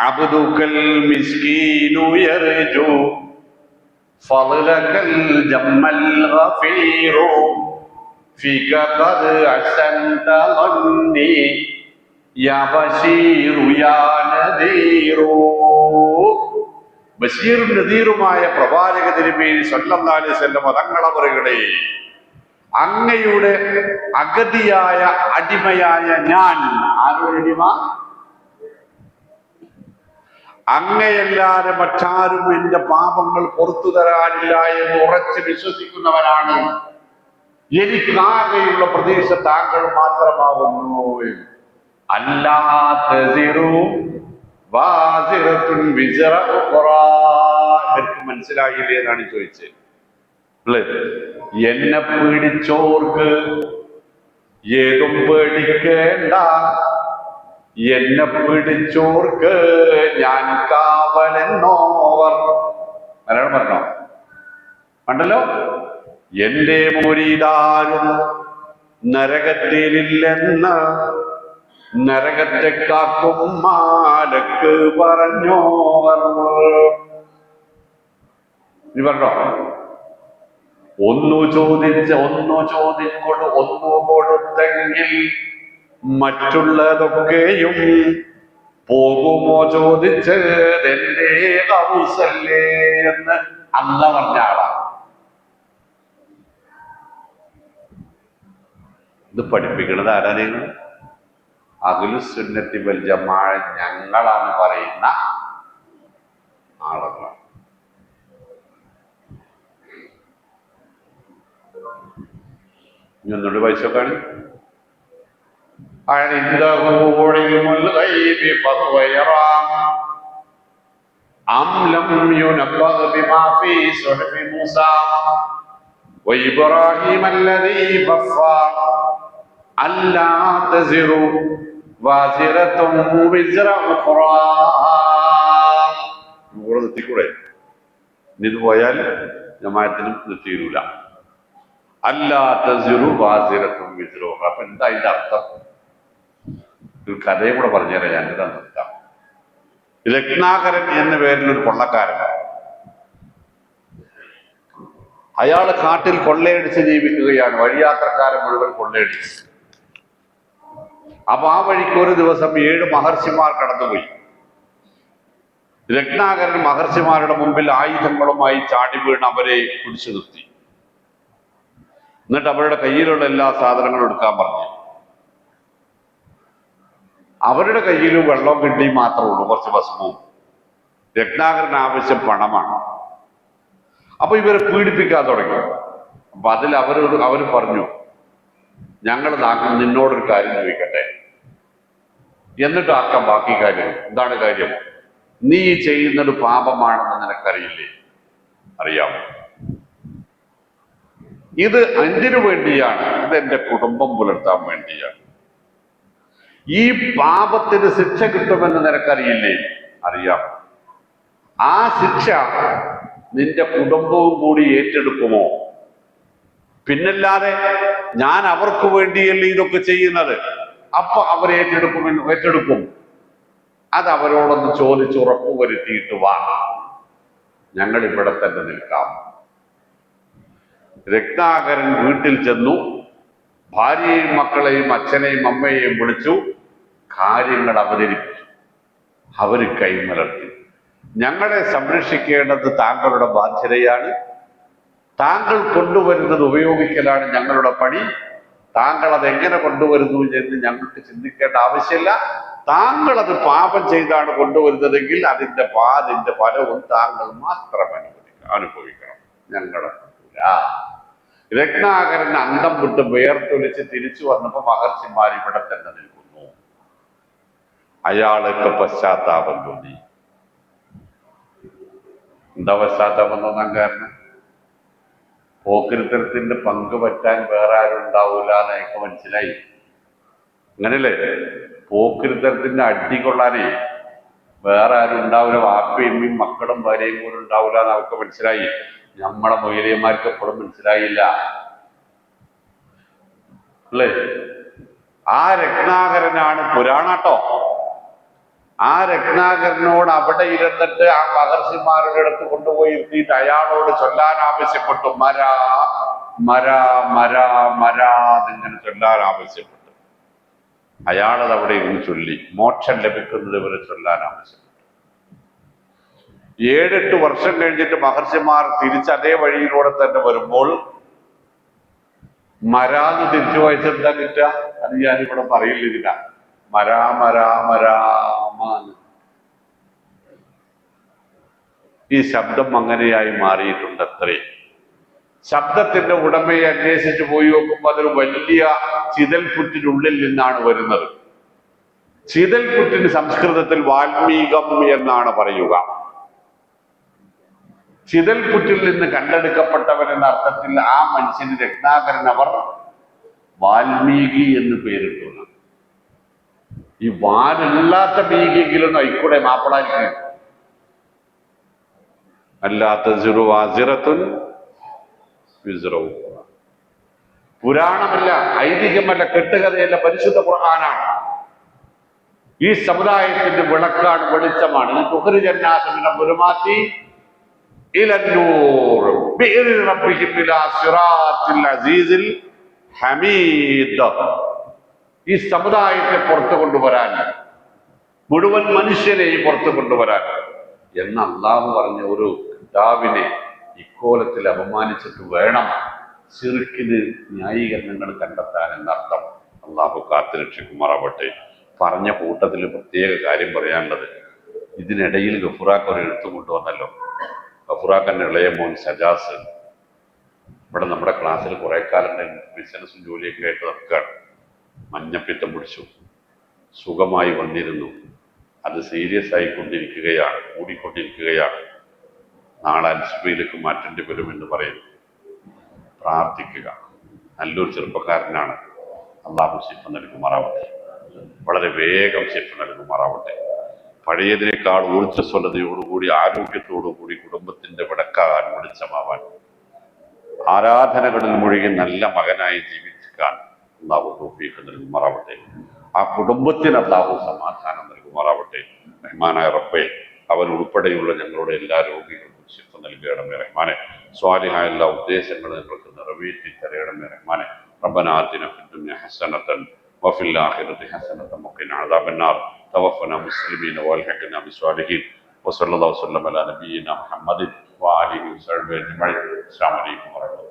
അബ്ദുക്കൽ മിസ്കീനു യർജു ഫളലകൽ ജമ്മൽ ഗഫീറു ഫിക ഖദ് അഹ്സൻത ളന്നി യാ ബശീറു യാ നദീറു. ബശീറും നദീറുമായ പ്രവാചക തിരുമേനി സ്വല്ലല്ലാഹു അലൈഹി വസല്ലം തങ്ങളവറുകളെ, അങ്ങയുടെ അഗതിയായ അടിമയായ ഞാൻ. ആരുടെ അടിമ? അങ്ങയല്ലാതെ മറ്റാരും എന്റെ പാപങ്ങൾ പുറത്തു തരാനില്ല എന്ന് ഉറച്ച് വിശ്വസിക്കുന്നവനാണ്. എനിക്കാകെയുള്ള പ്രതീക്ഷ താങ്കൾ മാത്രമാവുന്നു. ഇവർക്ക് മനസ്സിലായില്ലേ എന്നാണ് ചോദിച്ചത്. എന്നെ പേടിച്ചോർക്ക് ഏതും പേടിക്കേണ്ട, എന്നെ പിടിച്ചോർക്ക് ഞാൻ കാവലെന്നോവർ. മലയാളം പറഞ്ഞോ? കണ്ടല്ലോ. എന്റെ മുരീദാരും നരകത്തിലില്ലെന്ന് നരകത്തെ കാക്കും മാലക്ക് പറഞ്ഞോവർ. നീ പറഞ്ഞോ? ഒന്നു കൊടുത്തെങ്കിൽ മറ്റുള്ളതൊക്കെയും പോകുമോ ചോദിച്ചത് എന്റെ ഹൗസല്ലേ എന്ന് അല്ല പറഞ്ഞ ആളാണ്. ഇത് പഠിപ്പിക്കുന്നത് ആരാ? നിങ്ങൾ അഹ്ലുസുന്നത്തി വൽ ജമാഅ ഞങ്ങളാന്ന് പറയുന്ന ആളുകളാണ്. ഇനി ഒന്നുകൂടി വായിച്ചോക്കാണ്. وإبراهيم الذي وفى ألا تزر وازرة وزر أخرى. ഇവിടെ നിർത്തിക്കൂടെ? ഇത് പോയാൽ ജമാഅത്തിനും നിർത്തിയില്ല. അല്ലാ തസിറു വാസിറത്തും വിസ്റ ഉഖ്റ. അപ്പൊ എന്താ അതിന്റെ അർത്ഥം? ഒരു കഥയും കൂടെ പറഞ്ഞുതരാം. ഞാൻ ഇതാ നിർത്താം. രത്നാകരൻ എന്ന പേരിൽ ഒരു കൊള്ളക്കാരൻ, അയാള് കാട്ടിൽ കൊള്ളയടിച്ച് ജീവിക്കുകയാണ്. വഴിയാത്രക്കാരൻ മുഴുവൻ കൊള്ളയടിച്ചു. അപ്പൊ ആ വഴിക്ക് ഒരു ദിവസം 7 മഹർഷിമാർ കടന്നുപോയി. രത്നാകരൻ മഹർഷിമാരുടെ മുമ്പിൽ ആയുധങ്ങളുമായി ചാടി വീണ് അവരെ പിടിച്ചു നിർത്തി. എന്നിട്ട് അവരുടെ കയ്യിലുള്ള എല്ലാ സാധനങ്ങളും എടുക്കാൻ പറഞ്ഞു. അവരുടെ കയ്യിൽ വെള്ളം കിട്ടി മാത്രമേ ഉള്ളൂ, കുറച്ച് ഭസ്മവും. രത്നാകരൻ ആവശ്യം പണമാണ്. അപ്പൊ ഇവരെ പീഡിപ്പിക്കാൻ തുടങ്ങി. അപ്പൊ അതിൽ അവര് പറഞ്ഞു, ഞങ്ങൾ നിന്നോടൊരു കാര്യം ചോദിക്കട്ടെ, എന്നിട്ട് ആക്കാം ബാക്കി കാര്യം. എന്താണ് കാര്യം? നീ ചെയ്യുന്നത് പാപമാണെന്ന് നിനക്കറിയില്ലേ? അറിയാമോ? ഇത് എന്തിനു വേണ്ടിയാണ്? ഇത് എന്റെ കുടുംബം പുലർത്താൻ വേണ്ടിയാണ്. ഈ പാപത്തിന് ശിക്ഷ കിട്ടുമെന്ന് നിനക്കറിയില്ലേ? അറിയാം. ആ ശിക്ഷ നിന്റെ കുടുംബവും കൂടി ഏറ്റെടുക്കുമോ? പിന്നല്ലാതെ ഞാൻ അവർക്ക് വേണ്ടിയല്ലേ ഇതൊക്കെ ചെയ്യുന്നത്, അപ്പൊ അവർ ഏറ്റെടുക്കും. അത് അവരോടൊന്ന് ചോദിച്ച് ഉറപ്പുവരുത്തിയിട്ട് വാ, ഞങ്ങൾ ഇവിടെ തന്നെ നിൽക്കാം. രത്നാകരൻ വീട്ടിൽ ചെന്നു. ഭാര്യയെയും മക്കളെയും അച്ഛനെയും അമ്മയെയും വിളിച്ചു കാര്യങ്ങൾ അവതരിപ്പിച്ചു. അവര് കൈമലർത്തി. ഞങ്ങളെ സംരക്ഷിക്കേണ്ടത് താങ്കളുടെ ബാധ്യതയാണ്. താങ്കൾ കൊണ്ടുവരുന്നത് ഉപയോഗിക്കലാണ് ഞങ്ങളുടെ പണി. താങ്കൾ അത് എങ്ങനെ കൊണ്ടുവരുന്നു എന്ന് ഞങ്ങൾക്ക് ചിന്തിക്കേണ്ട ആവശ്യമില്ല. താങ്കൾ അത് പാപം ചെയ്താണ് കൊണ്ടുവരുന്നതെങ്കിൽ അതിന്റെ ഫലവും താങ്കൾ മാത്രം അനുഭവിക്കണം. ഞങ്ങളെ രത്നാകരൻ അന്തം വിട്ട് വേർത്തൊലിച്ച് തിരിച്ചു വന്നപ്പോ മഹർഷിമാർ ഇവിടെ തന്നെ നിൽക്കുന്നു. അയാൾക്ക് പശ്ചാത്താപം തോന്നി. എന്താ പശ്ചാത്താപം തോന്നാൻ കാരണം? പോക്കിരിത്തരത്തിന്റെ പങ്ക് പറ്റാൻ വേറെ ആരും ഉണ്ടാവൂല എന്ന് എനിക്ക് മനസ്സിലായി. അങ്ങനല്ലേ? പോക്കിരിത്തരത്തിന്റെ അടി കൊള്ളാനേ വേറെ ആരും ഉണ്ടാവില്ല. വാപ്പയും മക്കളും ഭാര്യയും പോലും ഉണ്ടാവില്ല എന്ന് അവർക്ക് മനസ്സിലായി. നമ്മളെ മൊയ്ലിയന്മാർക്ക് എപ്പോഴും മനസ്സിലായില്ല അല്ലേ? ആ രത്നാകരനാണ് പുരാണാട്ടോ. ആ രത്നാകരനോട് അവിടെ ഇരുന്നിട്ട് ആ മഹർഷിമാരുടെ അടുത്ത് കൊണ്ടുപോയി ഇരുത്തിയിട്ട് അയാളോട് ചൊല്ലാൻ ആവശ്യപ്പെട്ടു. മരാ മരാ മരാ മരാ എന്നിങ്ങനെ ചൊല്ലാൻ ആവശ്യപ്പെട്ടു. അയാളത് അവിടെ ഇരുന്ന് ചൊല്ലി. മോക്ഷം ലഭിക്കുന്നത് വരെ ചൊല്ലാൻ ആവശ്യപ്പെട്ടു. 7-8 വർഷം കഴിഞ്ഞിട്ട് മഹർഷിമാർ തിരിച്ച് അതേ വഴിയിലൂടെ തന്നെ വരുമ്പോൾ മരാന്ന് തിരിച്ചു വായിച്ചെന്താ കിട്ടുക? അത് ഞാനിവിടെ പറയില്ല. മരാ മരാ മരാമാന്ന്. ഈ ശബ്ദം അങ്ങനെയായി മാറിയിട്ടുണ്ട്. അത്രേ. ശബ്ദത്തിന്റെ ഉടമയെ അന്വേഷിച്ച് പോയി നോക്കുമ്പോൾ അതൊരു വലിയ ചിതൽപുറ്റിനുള്ളിൽ നിന്നാണ് വരുന്നത്. ചിതൽപുറ്റിന് സംസ്കൃതത്തിൽ വാൽമീകം എന്നാണ് പറയുക. ചിതൽപുറ്റിൽ നിന്ന് കണ്ടെടുക്കപ്പെട്ടവൻ എന്ന അർത്ഥത്തിൽ ആ മനുഷ്യന് രത്നാകരൻ അവർ വാൽമീകി എന്ന് പേരിട്ടുള്ളൂ. ഈ വാലില്ലാത്ത മീകിയെങ്കിലും ആയിക്കൂടെ മാപ്പിളാർക്ക്? അല്ലാത്ത പുരാണമല്ല, ഐതിഹ്യമല്ല, കെട്ടുകഥയല്ല, പരിശുദ്ധ ഖുർആനാണ്. ഈ സമുദായത്തിന്റെ വിളക്കാണ്, വെളിച്ചമാണ്. ഈ സമുദായത്തെ പുറത്തു കൊണ്ടുവരാൻ, മുഴുവൻ മനുഷ്യരെയും പുറത്തു കൊണ്ടുവരാൻ എന്ന് അല്ലാഹു പറഞ്ഞ ഒരു കിതാബിനെ ഇക്കോലത്തിൽ അപമാനിച്ചിട്ട് വേണം ശിർക്കിന് ന്യായീകരണങ്ങൾ കണ്ടെത്താൻ എന്നർത്ഥം. അള്ളാഹു കാത്തുരക്ഷിക്കുമാറാവട്ടെ. പറഞ്ഞ കൂട്ടത്തിൽ പ്രത്യേക കാര്യം പറയാനുള്ളത്, ഇതിനിടയിൽ ഗഫൂറാക്ക് ഒരു എഴുത്ത് കൊണ്ടുവന്നല്ലോ. ഗഫൂറാക്കൻ്റെ ഇളയ മോൻ സജാസ് ഇവിടെ നമ്മുടെ ക്ലാസ്സിൽ കുറെ കാലം ബിസിനസ്സും ജോലിയൊക്കെ ആയിട്ട് നടക്കുകയാണ്. മഞ്ഞപ്പിത്തം പിടിച്ചു, സുഖമായി വന്നിരുന്നു. അത് സീരിയസ് ആയിക്കൊണ്ടിരിക്കുകയാണ്, കൂടിക്കൊണ്ടിരിക്കുകയാണ്. നാളെ അൻസ്ബയിലേക്ക് മാറ്റേണ്ടി വരുമെന്ന് പറയുന്നു. പ്രാർത്ഥിക്കുക. നല്ലൊരു ചെറുപ്പക്കാരനാണ്. അള്ളാഹു ശിഫ നൽകുമാറാവട്ടെ. വളരെ വേഗം ശിഫ നൽകുമാറാവട്ടെ. പഴയതിനേക്കാൾ ഊർജ്ജസ്വലതയോടുകൂടി ആരോഗ്യത്തോടുകൂടി കുടുംബത്തിന്റെ വിടക്കാകാൻ വെളിച്ചമാവാൻ, ആരാധനകളിൽ മുഴുകി നല്ല മകനായി ജീവിക്കാൻ അള്ളാഹു തൗഫീഖ് നൽകുമാറാവട്ടെ. ആ കുടുംബത്തിന് അള്ളാഹു സമാധാനം നൽകുമാറാവട്ടെ. റഹ്മാനായ റബ്ബേ, അവൻ ഉൾപ്പെടെയുള്ള ഞങ്ങളുടെ എല്ലാ രോഗികൾക്കും ശിഫ നൽകണമേ റഹ്മാനെ. സ്വാലിഹായ എല്ലാ ഉദ്ദേശങ്ങളും ഞങ്ങൾക്ക് നിറവേറ്റി തരയണമേ റഹ്മാനെ. റബ്ബനാ ആതിനാ ഫിദ്ദുനിയ ഹസനതൻ വഫിൽ ആഖിറതി ഹസനതൻ വഖിനാ അദാബന്നാർ. توفنا مسلمين والحقنا بالصالحين. وصلى الله وسلم على نبينا محمد وآله وصحبه أجمعين. السلام عليكم ورحمة الله.